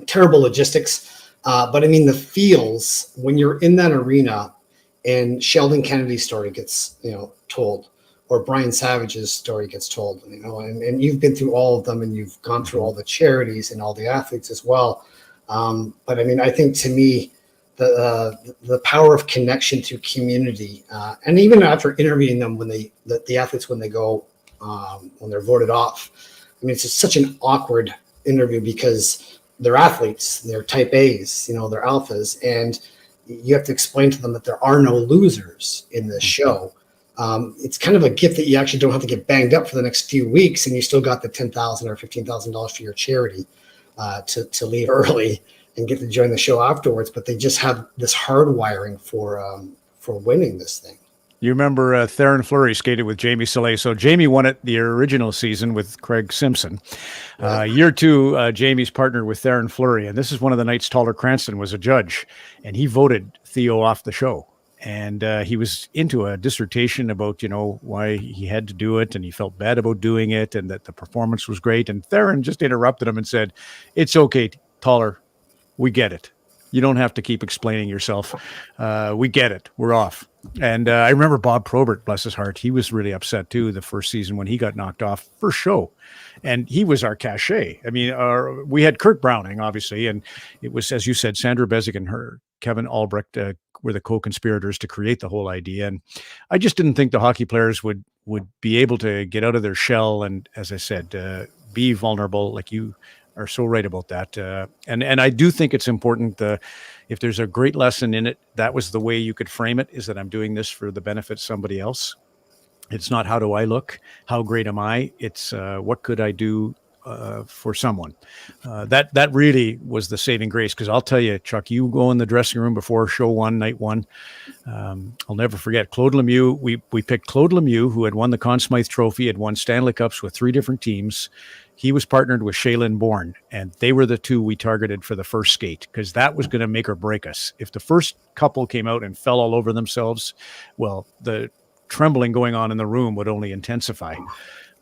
terrible logistics. But I mean, the feels when you're in that arena and Sheldon Kennedy's story gets, told, or Brian Savage's story gets told, and you've been through all of them and you've gone through all the charities and all the athletes as well. But I mean, I think to me, the power of connection to community, and even after interviewing them when the athletes, when they go, when they're voted off, I mean, it's just such an awkward interview because they're athletes, they're type A's, they're alphas, and you have to explain to them that there are no losers in this show. It's kind of a gift that you actually don't have to get banged up for the next few weeks, and you still got the $10,000 or $15,000 for your charity to leave early and get to join the show afterwards. But they just have this hard wiring for winning this thing. You remember Theron Fleury skated with Jamie Soleil. So Jamie won it the original season with Craig Simpson. Year two, Jamie's partnered with Theron Fleury, and this is one of the nights Tyler Cranston was a judge, and he voted Theo off the show. And he was into a dissertation about, why he had to do it, and he felt bad about doing it, and that the performance was great. And Theron just interrupted him and said, "It's okay, Tyler. We get it. You don't have to keep explaining yourself. We get it. We're off." And I remember Bob Probert, bless his heart, he was really upset too the first season when he got knocked off first show. And he was our cachet. I mean, we had Kurt Browning, obviously, and it was, as you said, Sandra Bezic and Kevin Albrecht were the co-conspirators to create the whole idea. And I just didn't think the hockey players would be able to get out of their shell and, as I said, be vulnerable. Like you are so right about that. And I do think it's important, if there's a great lesson in it, that was the way you could frame it, is that I'm doing this for the benefit of somebody else. It's not how do I look, how great am I? It's what could I do for someone. That really was the saving grace. Because I'll tell you, Chuck, you go in the dressing room before show one, night one. I'll never forget Claude Lemieux. We picked Claude Lemieux, who had won the Conn Smythe Trophy, had won Stanley Cups with 3 different teams. He was partnered with Shaylin Bourne, and they were the 2 we targeted for the first skate, because that was going to make or break us. If the first couple came out and fell all over themselves, well, the trembling going on in the room would only intensify.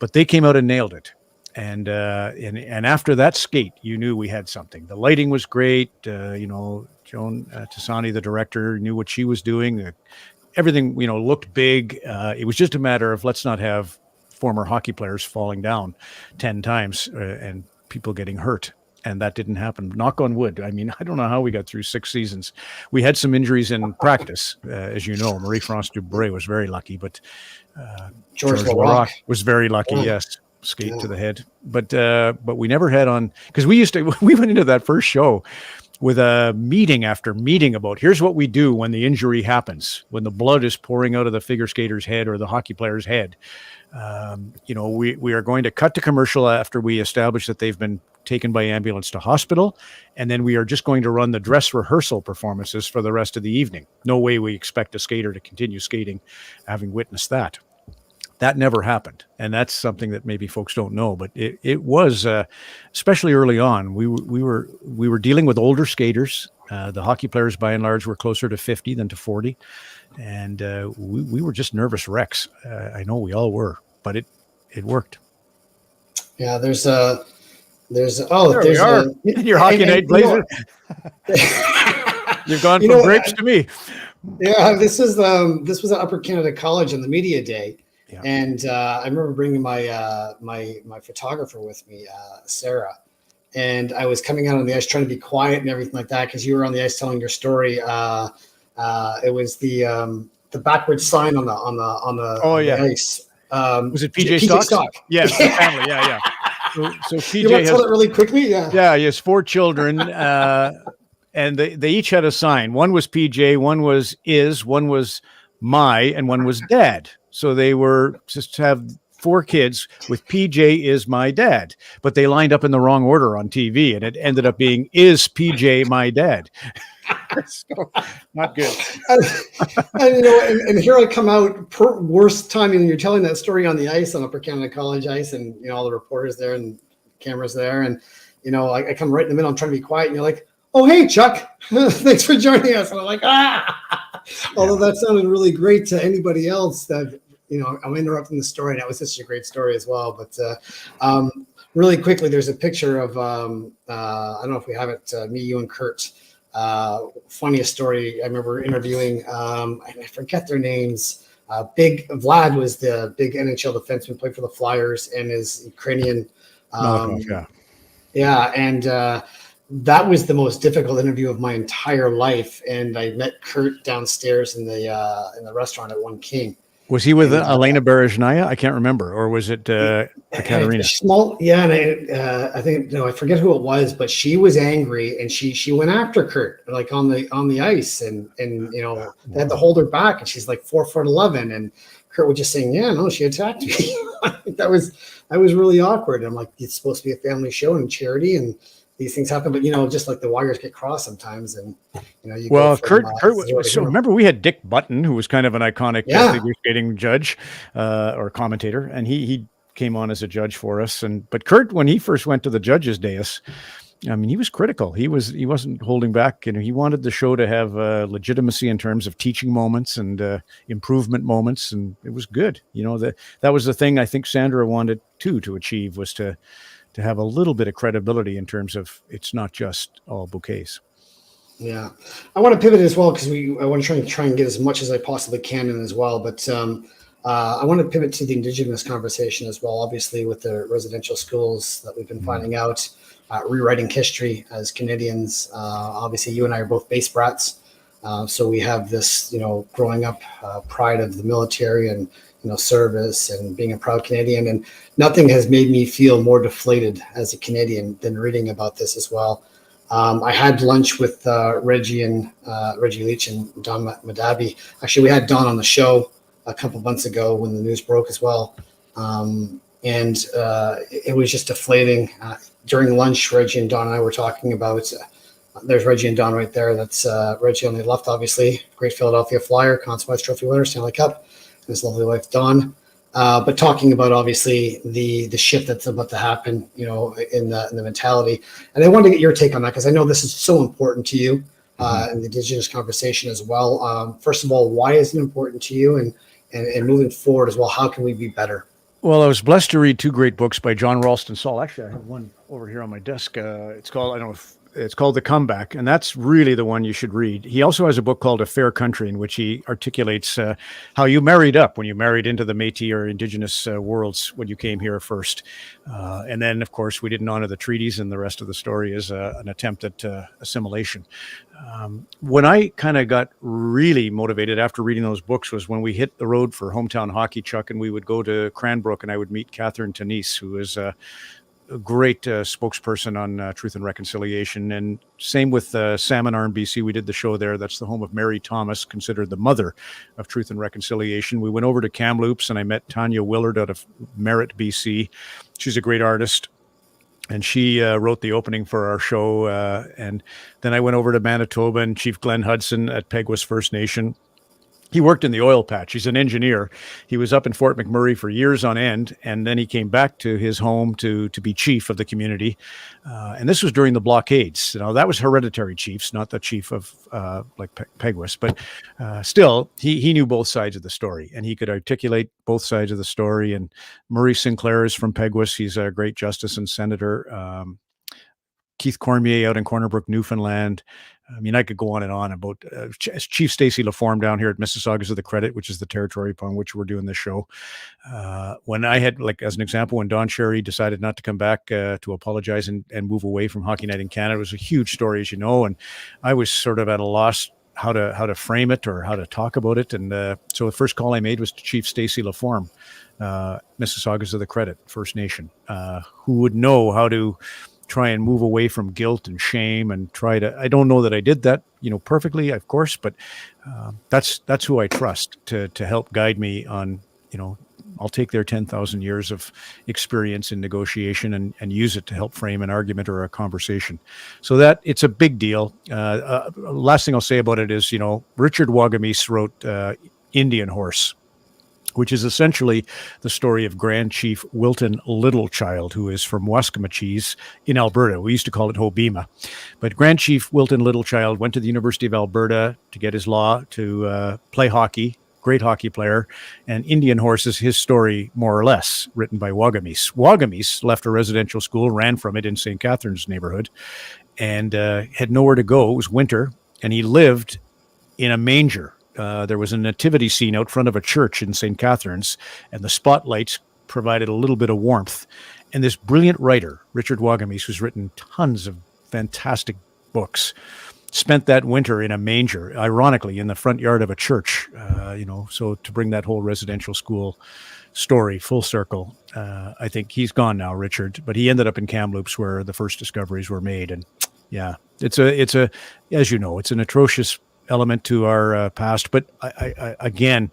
But they came out and nailed it. And after that skate, you knew we had something. The lighting was great. Joan Tassani, the director, knew what she was doing. Everything, looked big. It was just a matter of let's not have former hockey players falling down 10 times and people getting hurt. And that didn't happen. Knock on wood. I mean, I don't know how we got through 6 seasons. We had some injuries in practice, as you know. Marie-France Dubré was very lucky, but George Laraque was very lucky, yes. Skate to the head. But we never had on, because we went into that first show with a meeting after meeting about here's what we do when the injury happens, when the blood is pouring out of the figure skater's head or the hockey player's head. We are going to cut to commercial after we establish that they've been taken by ambulance to hospital, and then we are just going to run the dress rehearsal performances for the rest of the evening. No way we expect a skater to continue skating, having witnessed that. That never happened, and that's something that maybe folks don't know. But it was, especially early on, we were dealing with older skaters. The hockey players, by and large, were closer to 50 than to 40, and we were just nervous wrecks. I know we all were, but it worked. Yeah, there's there we are. Your hockey night blazer. You've gone from grapes to me. Yeah, this was at Upper Canada College on the media day. Yeah. And I remember bringing my my photographer with me, Sarah, and I was coming out on the ice trying to be quiet and everything like that because you were on the ice telling your story. It was the backward sign on the ice. Was it PJ Stock? Yes, the family. Yeah. So PJ you want to tell it really quickly? Yeah, he has 4 children, and they each had a sign. One was PJ, one was one was my, and one was dad. So they were just have 4 kids with PJ is my dad, but they lined up in the wrong order on TV, and it ended up being is PJ my dad. So, not good. And here I come out worst timing when you're telling that story on the ice on Upper Canada College ice, and all the reporters there and cameras there, and I come right in the middle. I'm trying to be quiet, and you're like, "Oh, hey, Chuck, thanks for joining us." And I'm like, Although that sounded really great to anybody else, that I'm interrupting the story. And that was such a great story as well. But really quickly, there's a picture of I don't know if we have it. Me, you, and Kurt. Funniest story. I remember interviewing. I forget their names. Big Vlad was the big NHL defenseman, played for the Flyers, and is Ukrainian. Yeah, and that was the most difficult interview of my entire life. And I met Kurt downstairs in the restaurant at One King. Was he with Elena Berezhnaya? I can't remember, or was it Katerina? Small, yeah. And I think I forget who it was, but she was angry and she went after Kurt like on the ice, and they had to hold her back, and she's like 4'11", and Kurt was just saying, "Yeah, no, she attacked me." that was really awkward. I'm like, it's supposed to be a family show and charity, and these things happen, but just like the wires get crossed sometimes, and Kurt. So remember, we had Dick Button, who was kind of an iconic figure skating judge or commentator, and he came on as a judge for us. But Kurt, when he first went to the judges' dais, I mean, he was critical. He wasn't holding back. He wanted the show to have legitimacy in terms of teaching moments and improvement moments, and it was good. That was the thing I think Sandra wanted to achieve, was to have a little bit of credibility in terms of it's not just all bouquets. Yeah. I want to pivot as well because I want to try and get as much as I possibly can in as well. But I want to pivot to the Indigenous conversation as well, obviously with the residential schools that we've been finding out, rewriting history as Canadians. Obviously, you and I are both base brats. So we have this, growing up pride of the military and service and being a proud Canadian, and nothing has made me feel more deflated as a Canadian than reading about this as well. I had lunch with Reggie Leach and Don Madabi. Actually, we had Don on the show a couple months ago when the news broke as well. And it was just deflating. During lunch, Reggie and Don and I were talking about, there's Reggie and Don right there. That's Reggie on the left, obviously. Great Philadelphia Flyer, Conn Smythe Trophy winner, Stanley Cup. His lovely wife, Dawn, but talking about obviously the shift that's about to happen, in the mentality. And I wanted to get your take on that because I know this is so important to you in the Indigenous conversation as well. First of all, why is it important to you, and moving forward as well, how can we be better? Well, I was blessed to read 2 great books by John Ralston Saul. Actually, I have one over here on my desk. It's called The Comeback, and that's really the one you should read. He also has a book called A Fair Country, in which he articulates how you married up when you married into the Métis or Indigenous worlds when you came here first. And then, of course, we didn't honor the treaties, and the rest of the story is an attempt at assimilation. When I kind of got really motivated after reading those books was when we hit the road for hometown hockey, Chuck, and we would go to Cranbrook, and I would meet Catherine Tanise, who is a great spokesperson on Truth and Reconciliation. And same with Salmon Arm, BC. We did the show there. That's the home of Mary Thomas, considered the mother of Truth and Reconciliation. We went over to Kamloops, and I met Tanya Willard out of Merritt, BC. She's a great artist. and she wrote the opening for our show. And then I went over to Manitoba, and Chief Glenn Hudson at Peguis First Nation. He worked in the oil patch. He's an engineer. He was up in Fort McMurray for years on end, and then he came back to his home to be chief of the community. And this was during the blockades. That was hereditary chiefs, not the chief of like Peguis, but still, he knew both sides of the story, and he could articulate both sides of the story. And Murray Sinclair is from Peguis. He's a great justice and senator. Keith Cormier out in Corner Brook, Newfoundland. I mean, I could go on and on about Chief Stacy Laforme down here at Mississaugas of the Credit, which is the territory upon which we're doing this show. When I had, like, as an example, when Don Cherry decided not to come back to apologize and move away from Hockey Night in Canada, it was a huge story, as you know, and I was sort of at a loss how to frame it or how to talk about it. And so the first call I made was to Chief Stacy Laforme, Mississaugas of the Credit First Nation, who would know how to try and move away from guilt and shame and I don't know that I did that, perfectly, of course, but that's who I trust to help guide me on, I'll take their 10,000 years of experience in negotiation and use it to help frame an argument or a conversation. So that it's a big deal. Last thing I'll say about it is, Richard Wagamese wrote Indian Horse, which is essentially the story of Grand Chief Wilton Littlechild, who is from Waskamachees in Alberta. We used to call it Hobbema. But Grand Chief Wilton Littlechild went to the University of Alberta to get his law, to play hockey, great hockey player, and Indian Horse is his story, more or less, written by Wagamese. Wagamese left a residential school, ran from it in St. Catharines neighborhood, and had nowhere to go. It was winter, and he lived in a manger. There was a nativity scene out front of a church in St. Catharines, and the spotlights provided a little bit of warmth. And this brilliant writer, Richard Wagamese, who's written tons of fantastic books, spent that winter in a manger, ironically, in the front yard of a church, so to bring that whole residential school story full circle. I think he's gone now, Richard, but he ended up in Kamloops where the first discoveries were made. And yeah, it's a, as you know, it's an atrocious element to our past. But I again,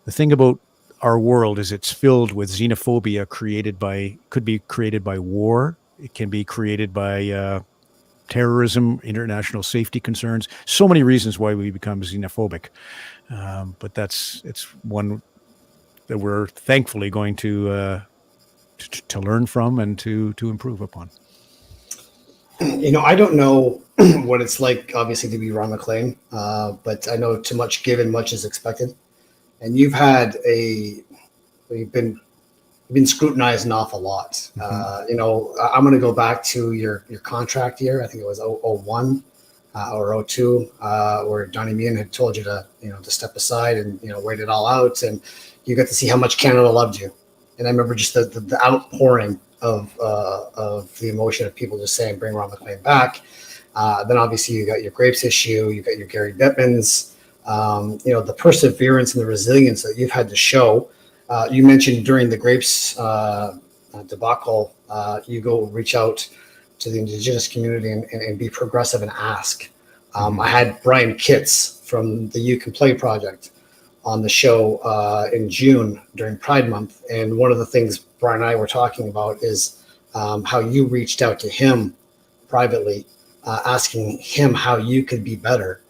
the thing about our world is it's filled with xenophobia could be created by war. It can be created by terrorism, international safety concerns, so many reasons why we become xenophobic. But it's one that we're thankfully going to learn from and to improve upon. I don't know what it's like, obviously, to be Ron MacLean, but I know too much given, much is expected. And you've been scrutinized an awful lot. Mm-hmm. I'm going to go back to your contract year. I think it was 01 or 02, where Donnie Meehan had told you to step aside and, wait it all out. And you got to see how much Canada loved you. And I remember just the outpouring of the emotion of people just saying, bring Ron MacLean back. Then obviously you got your Grapes issue, you got your Gary Bettmans, the perseverance and the resilience that you've had to show. You mentioned during the Grapes debacle, you go reach out to the Indigenous community and be progressive and ask. I had Brian Kitts from the You Can Play Project on the show in June during Pride Month. And one of the things Brian and I were talking about is how you reached out to him privately, asking him how you could be better,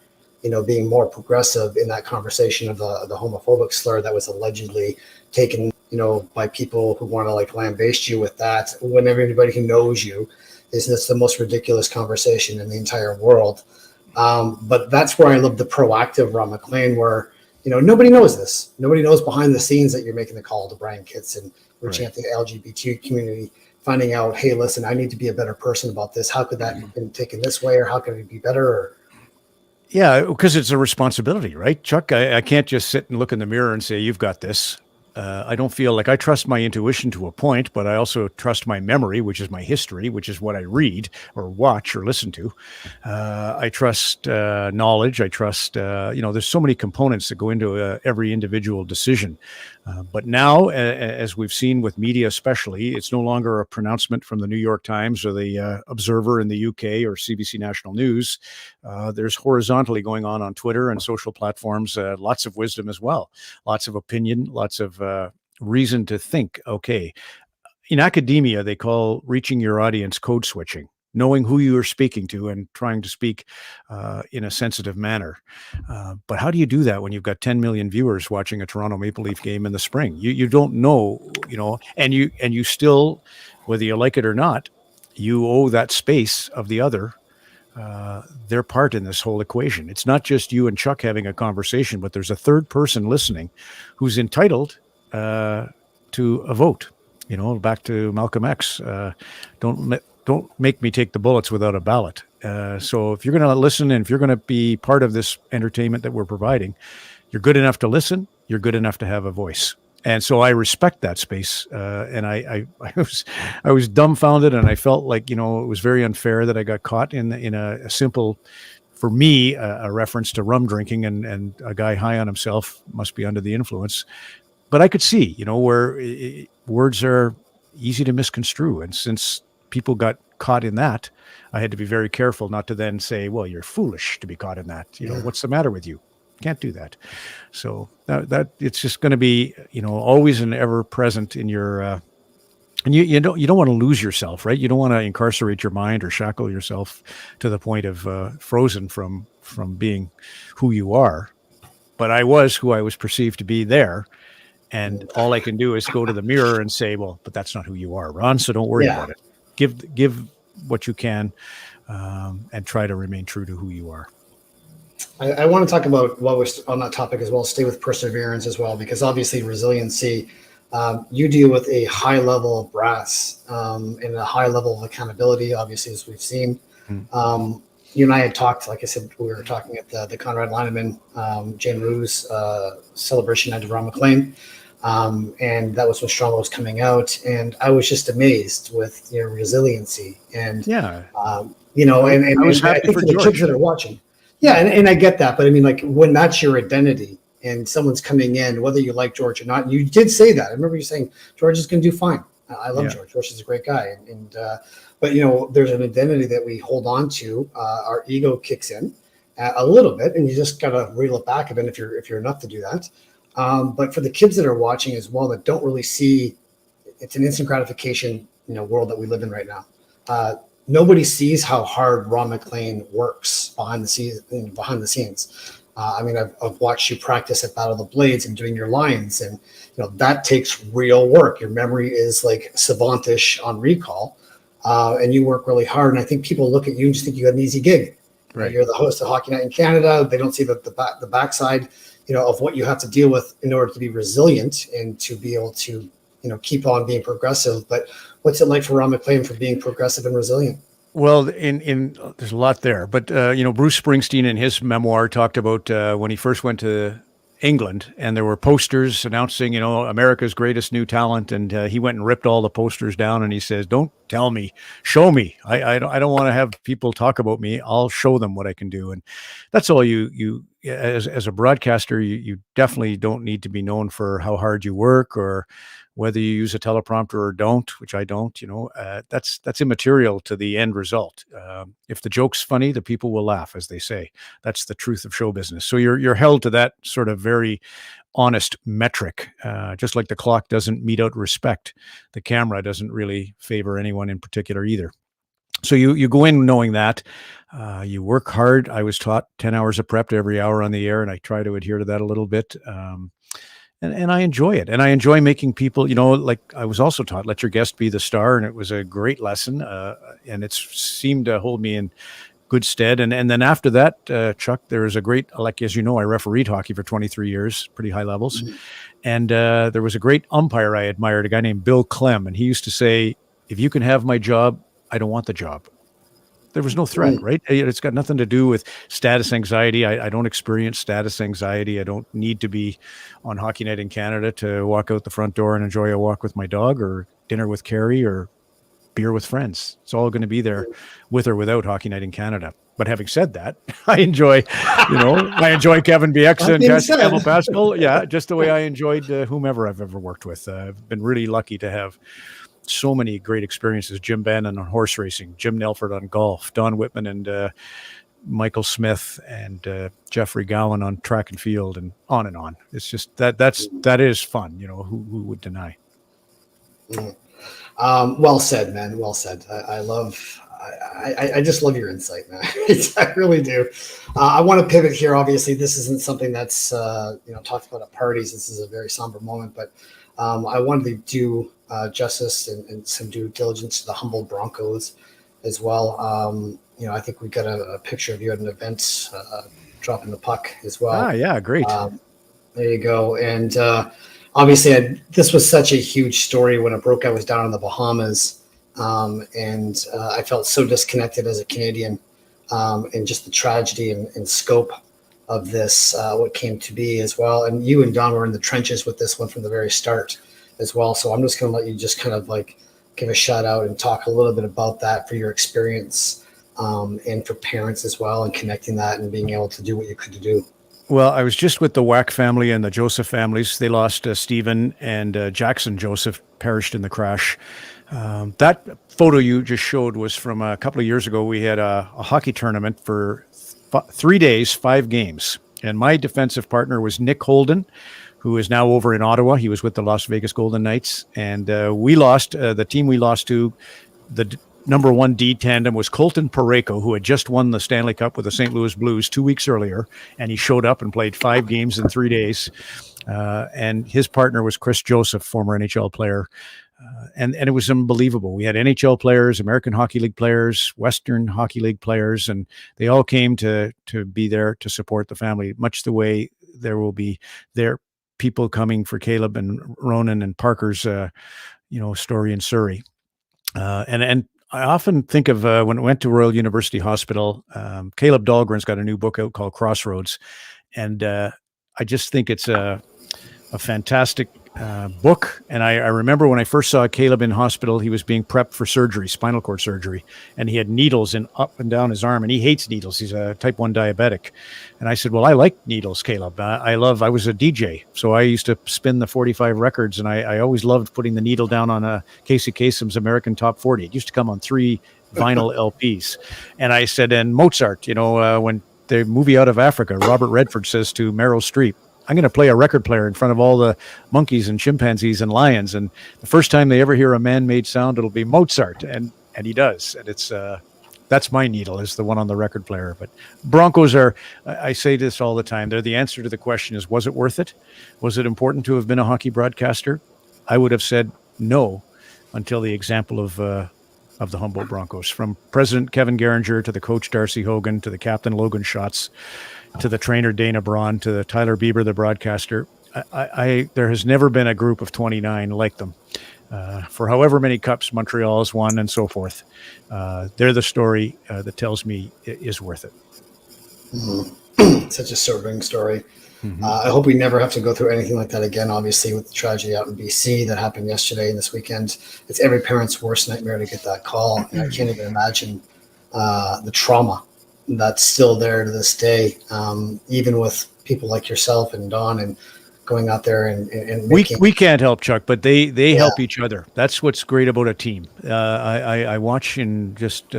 being more progressive in that conversation of the homophobic slur that was allegedly taken, by people who want to lambaste you with that, when everybody who knows you is that's the most ridiculous conversation in the entire world. But that's where I love the proactive Ron MacLean, where nobody knows this. Nobody knows behind the scenes that you're making the call to Brian Kitts and reaching out to the LGBT community, finding out, hey, listen, I need to be a better person about this. How could that have been taken this way, or how can it be better? Yeah, because it's a responsibility, right, Chuck? I can't just sit and look in the mirror and say, you've got this. I don't feel like I trust my intuition to a point, but I also trust my memory, which is my history, which is what I read or watch or listen to. I trust knowledge. I trust, there's so many components that go into every individual decision. But now, as we've seen with media especially, it's no longer a pronouncement from the New York Times or the Observer in the UK or CBC National News. There's horizontally going on Twitter and social platforms, lots of wisdom as well, lots of opinion, lots of reason to think, okay, in academia, they call reaching your audience code switching, knowing who you are speaking to and trying to speak in a sensitive manner. But how do you do that when you've got 10 million viewers watching a Toronto Maple Leaf game in the spring? You don't know, and you still, whether you like it or not, you owe that space of the other their part in this whole equation. It's not just you and Chuck having a conversation, but there's a third person listening who's entitled to a vote. Back to Malcolm X. Don't make me take the bullets without a ballot. So if you're going to listen and if you're going to be part of this entertainment that we're providing, you're good enough to listen. You're good enough to have a voice. And so I respect that space. And I was dumbfounded, and I felt like, it was very unfair that I got caught in a simple, for me, a reference to rum drinking and a guy high on himself must be under the influence. But I could see, where words are easy to misconstrue. And since people got caught in that, I had to be very careful not to then say, well, you're foolish to be caught in that. What's the matter with you? Can't do that. So that it's just going to be, always and ever present in your, and you don't want to lose yourself, right? You don't want to incarcerate your mind or shackle yourself to the point of frozen from being who you are. But I was who I was perceived to be there. And all I can do is go to the mirror and say, well, but that's not who you are, Ron. So don't worry about it. Give what you can, and try to remain true to who you are. I want to talk about, while we're on that topic as well, stay with perseverance as well, because obviously resiliency, you deal with a high level of brass and a high level of accountability, obviously, as we've seen. You and I had talked, like I said, we were talking at the Conrad Lineman, Jane Rue's celebration night of Ron MacLean. And that was when Strong was coming out. And I was just amazed with your resiliency. And, and I think for the kids that are watching. Yeah, and I get that. But I mean, like, when that's your identity and someone's coming in, whether you like George or not, you did say that. I remember you saying, George is going to do fine. I love George. George is a great guy. But, there's an identity that we hold on to. Our ego kicks in a little bit, and you just got to reel it back a bit if you're enough to do that. But for the kids that are watching as well, that don't really see, it's an instant gratification, world that we live in right now. Nobody sees how hard Ron MacLean works behind the scenes. I mean, I've watched you practice at Battle of the Blades and doing your lines, and that takes real work. Your memory is like savantish on recall, and you work really hard. And I think people look at you and just think you got an easy gig. Right. You're the host of Hockey Night in Canada. They don't see the backside, of what you have to deal with in order to be resilient and to be able to, keep on being progressive. But what's it like for Ron MacLean for being progressive and resilient? Well, in there's a lot there, but Bruce Springsteen in his memoir talked about when he first went to England, and there were posters announcing, America's greatest new talent, and he went and ripped all the posters down, and he says, "Don't tell me, show me. I don't want to have people talk about me. I'll show them what I can do." And that's all you as a broadcaster, you definitely don't need to be known for how hard you work or whether you use a teleprompter or don't, which I don't. That's immaterial to the end result. If the joke's funny, the people will laugh, as they say. That's the truth of show business. So you're held to that sort of very honest metric. Just like the clock doesn't mete out respect, the camera doesn't really favor anyone in particular either. So you go in knowing that. You work hard. I was taught 10 hours of prep to every hour on the air, and I try to adhere to that a little bit. And I enjoy it. And I enjoy making people, like I was also taught, let your guest be the star. And it was a great lesson. And it seemed to hold me in good stead. And then after that, Chuck, there was a great, like, as you know, I refereed hockey for 23 years, pretty high levels. Mm-hmm. And there was a great umpire I admired, a guy named Bill Clem. And he used to say, if you can have my job, I don't want the job. There was no threat, right? It's got nothing to do with status anxiety. I don't experience status anxiety. I don't need to be on Hockey Night in Canada to walk out the front door and enjoy a walk with my dog or dinner with Carrie or beer with friends. It's all going to be there with or without Hockey Night in Canada. But having said that, I enjoy, I enjoy Kevin Bieksa and Campbell Pascal. Yeah, just the way I enjoyed whomever I've ever worked with. I've been really lucky to have so many great experiences. Jim Bannon on horse racing, Jim Nelford on golf, Don Whitman and Michael Smith and Jeffrey Gowan on track and field, and on and on. It's just that is fun. Who would deny? Well said, man. Well said. I just love your insight, man. I really do. I want to pivot here. Obviously, this isn't something that's talked about at parties. This is a very somber moment, but I wanted to do justice and some due diligence to the Humboldt Broncos as well. I think we got a picture of you at an event dropping the puck as well. Ah, yeah, great. There you go. And obviously, this was such a huge story when it broke. I was down in the Bahamas, and I felt so disconnected as a Canadian, and just the tragedy and scope of this, what came to be as well. And you and Don were in the trenches with this one from the very start as well. So I'm just going to let you just kind of like give a shout out and talk a little bit about that for your experience, and for parents as well, and connecting that and being able to do what you could do. Well, I was just with the Wack family and the Joseph families. They lost Stephen, and Jackson Joseph perished in the crash. That photo you just showed was from a couple of years ago. We had a hockey tournament for 3 days, 5 games. And my defensive partner was Nick Holden, who is now over in Ottawa. He was with the Las Vegas Golden Knights. And we lost, the team we lost to, the number 1 D tandem was Colton Parayko, who had just won the Stanley Cup with the St. Louis Blues 2 weeks earlier. And he showed up and played 5 games in 3 days. And his partner was Chris Joseph, former NHL player. And it was unbelievable. We had NHL players, American Hockey League players, Western Hockey League players, and they all came to be there to support the family, much the way there will be there people coming for Caleb and Ronan and Parker's story in Surrey. And I often think of when I went to Royal University Hospital, Caleb Dahlgren's got a new book out called Crossroads. And I just think it's a fantastic book. And I remember when I first saw Caleb in hospital, he was being prepped for surgery, spinal cord surgery, and he had needles in up and down his arm, and he hates needles. He's a type 1 diabetic. And I said, well, I like needles, Caleb. I was a DJ, so I used to spin the 45 records, and I always loved putting the needle down on Casey Kasem's American Top 40. It used to come on 3 vinyl LPs. And I said, and Mozart, when the movie Out of Africa, Robert Redford says to Meryl Streep, I'm going to play a record player in front of all the monkeys and chimpanzees and lions. And the first time they ever hear a man-made sound, it'll be Mozart. And he does. And it's, that's my needle, is the one on the record player. But Broncos are, I say this all the time, they're the answer to the question is, was it worth it? Was it important to have been a hockey broadcaster? I would have said no, until the example of the Humboldt Broncos, from President Kevin Geringer to the coach Darcy Hogan to the captain Logan Schatz, to the trainer Dana Braun, to the Tyler Bieber, the broadcaster. There has never been a group of 29 like them. For however many cups Montreal has won and so forth. They're the story that tells me it is worth it. Mm-hmm. Such a sobering story. Mm-hmm. I hope we never have to go through anything like that again, obviously, with the tragedy out in BC that happened yesterday and this weekend. It's every parent's worst nightmare to get that call. And I can't even imagine the trauma that's still there to this day, even with people like yourself and Don and going out there and making... we can't help, Chuck, but they help each other. That's what's great about a team. I watch in just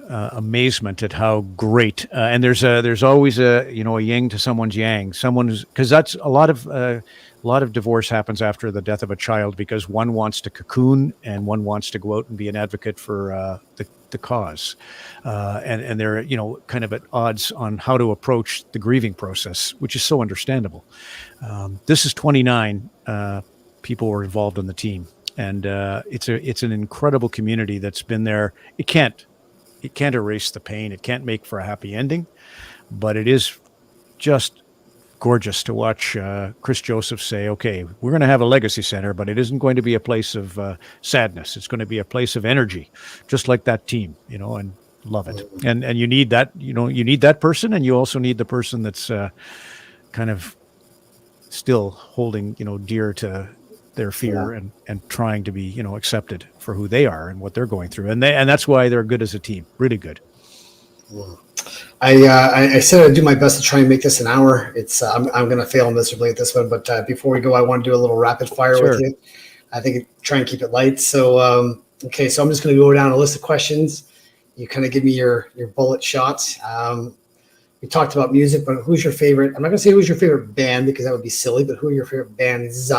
amazement at how great, and there's always a yin to someone's yang. Because that's a lot of divorce happens after the death of a child, because one wants to cocoon and one wants to go out and be an advocate for the cause, and they're kind of at odds on how to approach the grieving process, which is so understandable. This is 29 people were involved in the team, and it's an incredible community that's been there. It can't erase the pain. It can't make for a happy ending, but it is just gorgeous to watch Chris Joseph say, okay, we're going to have a legacy center, but it isn't going to be a place of sadness. It's going to be a place of energy, just like that team, and love it. And you need that, you need that person, and you also need the person that's kind of still holding, dear to their fear and trying to be, accepted for who they are and what they're going through. And that's why they're good as a team, really good. I said I'd do my best to try and make this an hour. It's I'm going to fail miserably at this one, but before we go, I want to do a little rapid fire with you. I think try and keep it light. So okay, so I'm just going to go down a list of questions. You kind of give me your bullet shots. We talked about music, but who's your favorite? I'm not going to say who's your favorite band because that would be silly, but who are your favorite bands?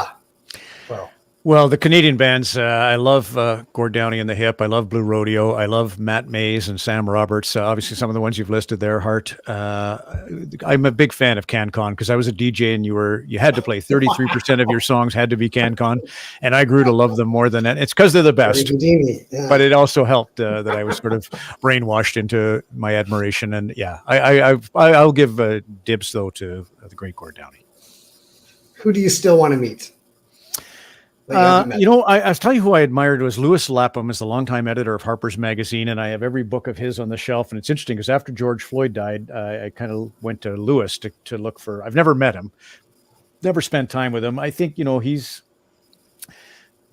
Well, the Canadian bands, I love Gord Downie and the Hip. I love Blue Rodeo. I love Matt Mays and Sam Roberts. Obviously, some of the ones you've listed there, Heart. I'm a big fan of CanCon because I was a DJ and you had to play 33% of your songs had to be CanCon, and I grew to love them more than that. It's because they're the best. Yeah. But it also helped that I was sort of brainwashed into my admiration. And yeah, I'll give dibs though to the great Gord Downie. Who do you still want to meet? I'll tell you who I admired was Louis Lapham, as the longtime editor of Harper's Magazine, and I have every book of his on the shelf. And it's interesting because after George Floyd died, I kind of went to Louis to look for. I've never met him, never spent time with him. I think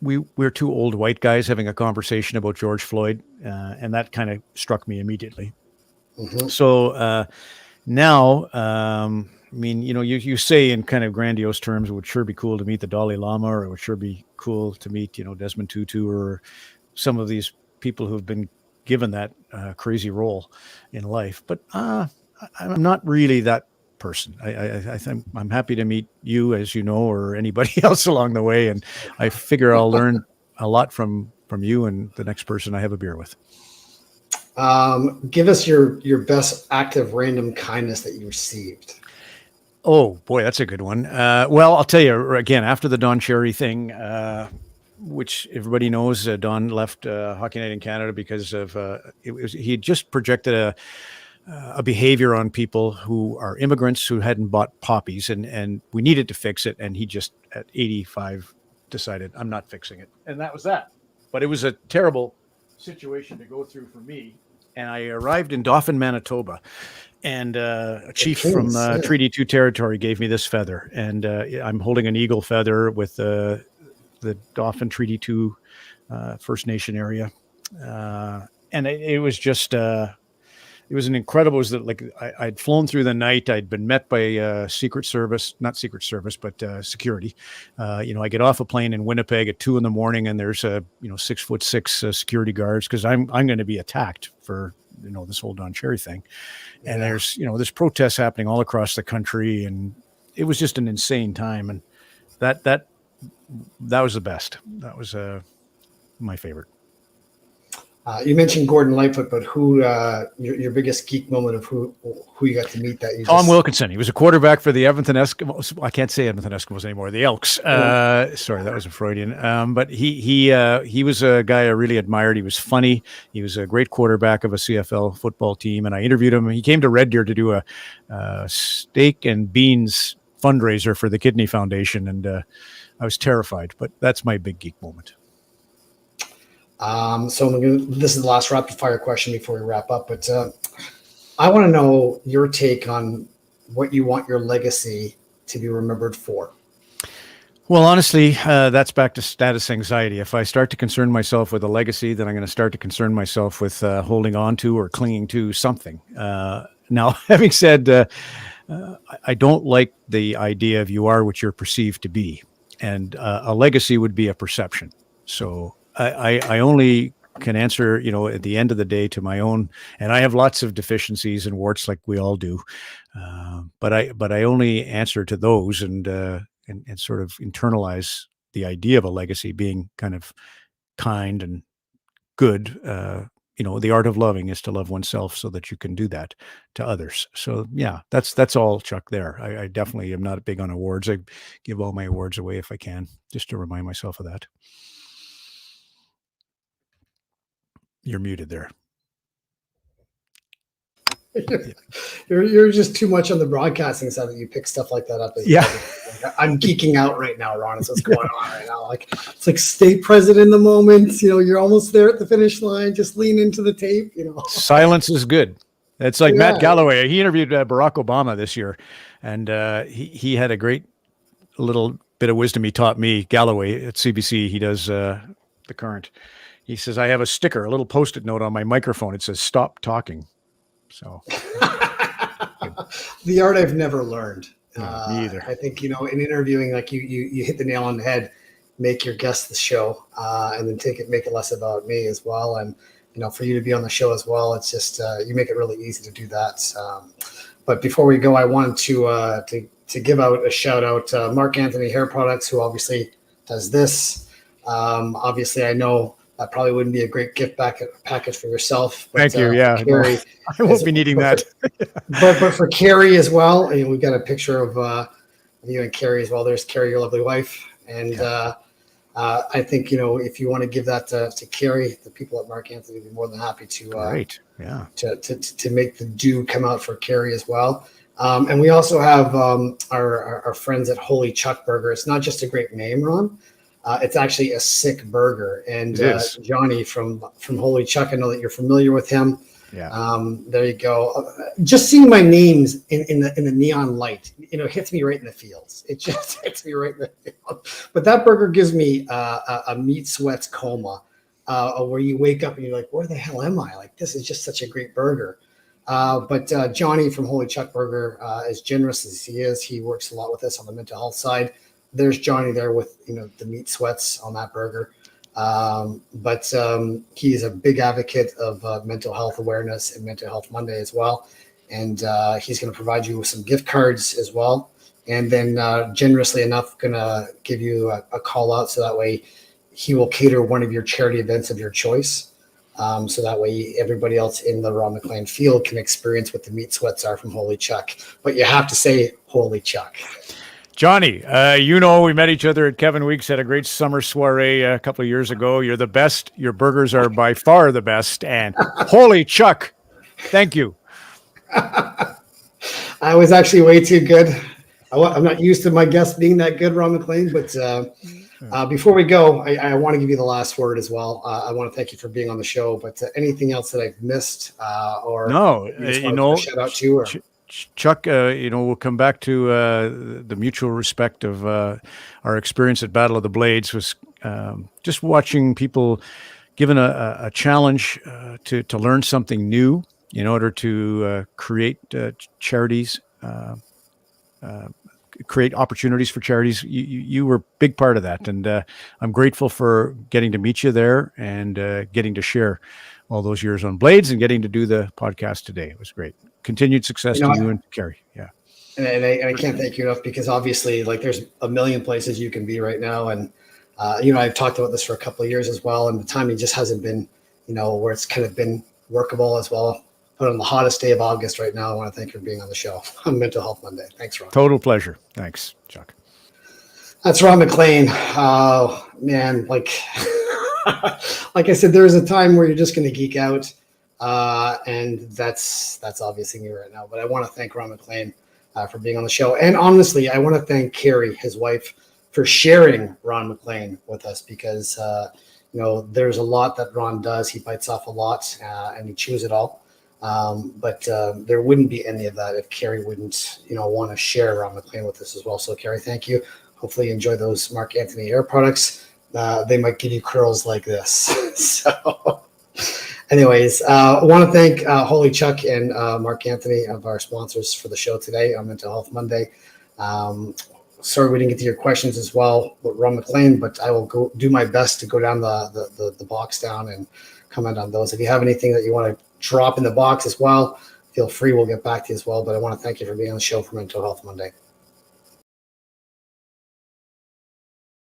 we're two old white guys having a conversation about George Floyd, and that kind of struck me immediately. Mm-hmm. So now. I mean, you say in kind of grandiose terms, it would sure be cool to meet the Dalai Lama, or it would sure be cool to meet, Desmond Tutu, or some of these people who have been given that crazy role in life. But I'm not really that person. I think I'm happy to meet you, as you know, or anybody else along the way. And I figure I'll learn a lot from you and the next person I have a beer with. Give us your best act of random kindness that you received. Oh boy, that's a good one. Well, I'll tell you again, after the Don Cherry thing, which everybody knows, Don left Hockey Night in Canada because of he had just projected a behavior on people who are immigrants who hadn't bought poppies, and we needed to fix it. And he just at 85 decided, I'm not fixing it, and that was that. But it was a terrible situation to go through for me. And I arrived in Dauphin, Manitoba. And a chief from Treaty 2 territory gave me this feather, and I'm holding an eagle feather with the Dauphin Treaty 2 First Nation area, and it was just it was an incredible. It was that, like, I'd flown through the night. I'd been met by Secret Service, not Secret Service, but security. I get off a plane in Winnipeg at 2 a.m, and there's 6'6" security guards because I'm going to be attacked for this whole Don Cherry thing. And there's protests happening all across the country, and it was just an insane time. And that was the best. That was my favorite. You mentioned Gordon Lightfoot, but who your biggest geek moment of who you got to meet that you Tom Wilkinson. He was a quarterback for the Edmonton Eskimos. I can't say Edmonton Eskimos anymore. The Elks. Sorry, that was a Freudian. But he was a guy I really admired. He was funny. He was a great quarterback of a CFL football team, and I interviewed him. He came to Red Deer to do a steak and beans fundraiser for the Kidney Foundation, and I was terrified. But that's my big geek moment. This is the last rapid fire question before we wrap up, but I want to know your take on what you want your legacy to be remembered for. Well, honestly, that's back to status anxiety. If I start to concern myself with a legacy, then I'm going to start to concern myself with holding on to or clinging to something. Now, having said, I don't like the idea of you are what you're perceived to be, and a legacy would be a perception. So I only can answer, at the end of the day to my own, and I have lots of deficiencies and warts like we all do. But I only answer to those and sort of internalize the idea of a legacy being kind of kind and good. The art of loving is to love oneself so that you can do that to others. So yeah, that's all, Chuck, there. I definitely am not big on awards. I give all my awards away if I can, just to remind myself of that. You're muted there. You're just too much on the broadcasting side that you pick stuff like that up. Yeah. I'm geeking out right now, Ron. That's what's going on right now. It's like state president in the moment. You're almost there at the finish line. Just lean into the tape. Silence is good. It's like Matt Galloway. He interviewed Barack Obama this year, and he had a great little bit of wisdom he taught me. Galloway at CBC. He does the Current. He says, I have a sticker, a little Post-it note on my microphone. It says, "Stop talking." So the art I've never learned. Me either. I think, in interviewing, like you hit the nail on the head, make your guest the show, and then make it less about me as well. And, for you to be on the show as well, it's just, you make it really easy to do that. But before we go, I wanted to give out a shout out to Mark Anthony Hair Products, who obviously does this. Obviously, I know that probably wouldn't be a great gift package for yourself. But, Thank you. Yeah, Carrie, I won't be needing that. but for Carrie as well, I mean, we've got a picture of you and Carrie as well. There's Carrie, your lovely wife, and I think if you want to give that to Carrie, the people at Mark Anthony would be more than happy to. Great. Yeah. To make the dew come out for Carrie as well. And we also have our friends at Holy Chuck Burger. It's not just a great name, Ron. It's actually a sick burger. And Johnny from Holy Chuck, I know that you're familiar with him. Yeah. There you go. Just seeing my names in the neon light, hits me right in the feels. It just hits me right in the feels. But that burger gives me a meat sweats coma, where you wake up and you're like, where the hell am I? Like, this is just such a great burger. But Johnny from Holy Chuck Burger, as generous as he is, he works a lot with us on the mental health side. There's Johnny there with the meat sweats on that burger. But he's a big advocate of mental health awareness and Mental Health Monday as well. And he's going to provide you with some gift cards as well. And then generously enough, going to give you a call out so that way he will cater one of your charity events of your choice. So that way everybody else in the Ron MacLean field can experience what the meat sweats are from Holy Chuck. But you have to say Holy Chuck. Johnny, we met each other at Kevin Weeks at a great summer soiree a couple of years ago. You're the best. Your burgers are by far the best. And Holy Chuck, thank you. I was actually way too good. I'm not used to my guests being that good, Ron MacLean, but before we go, I want to give you the last word as well. I want to thank you for being on the show, but anything else that I've missed or shout out to? Or? Chuck, we'll come back to the mutual respect of our experience at Battle of the Blades was just watching people given a challenge to learn something new in order to create charities, create opportunities for charities. You were a big part of that. And I'm grateful for getting to meet you there and getting to share all those years on Blades and getting to do the podcast today. It was great. Continued success to you and Carrie. Yeah. And I can't thank you enough because obviously there's a million places you can be right now. And, I've talked about this for a couple of years as well. And the timing just hasn't been, where it's kind of been workable as well. But on the hottest day of August right now, I want to thank you for being on the show on Mental Health Monday. Thanks, Ron. Total pleasure. Thanks, Chuck. That's Ron MacLean. Oh, man. Like I said, there's a time where you're just going to geek out. And that's obviously me right now. But I want to thank Ron MacLean for being on the show. And honestly, I want to thank Carrie, his wife, for sharing Ron MacLean with us because, there's a lot that Ron does. He bites off a lot and he chews it all. But there wouldn't be any of that if Carrie wouldn't, want to share Ron MacLean with us as well. So, Carrie, thank you. Hopefully you enjoy those Mark Anthony Air products. They might give you curls like this. So, anyways, I want to thank Holy Chuck and Mark Anthony of our sponsors for the show today on Mental Health Monday. Sorry we didn't get to your questions as well with Ron MacLean, but I will go do my best to go down the box down and comment on those. If you have anything that you want to drop in the box as well, feel free. We'll get back to you as well. But I want to thank you for being on the show for Mental Health Monday.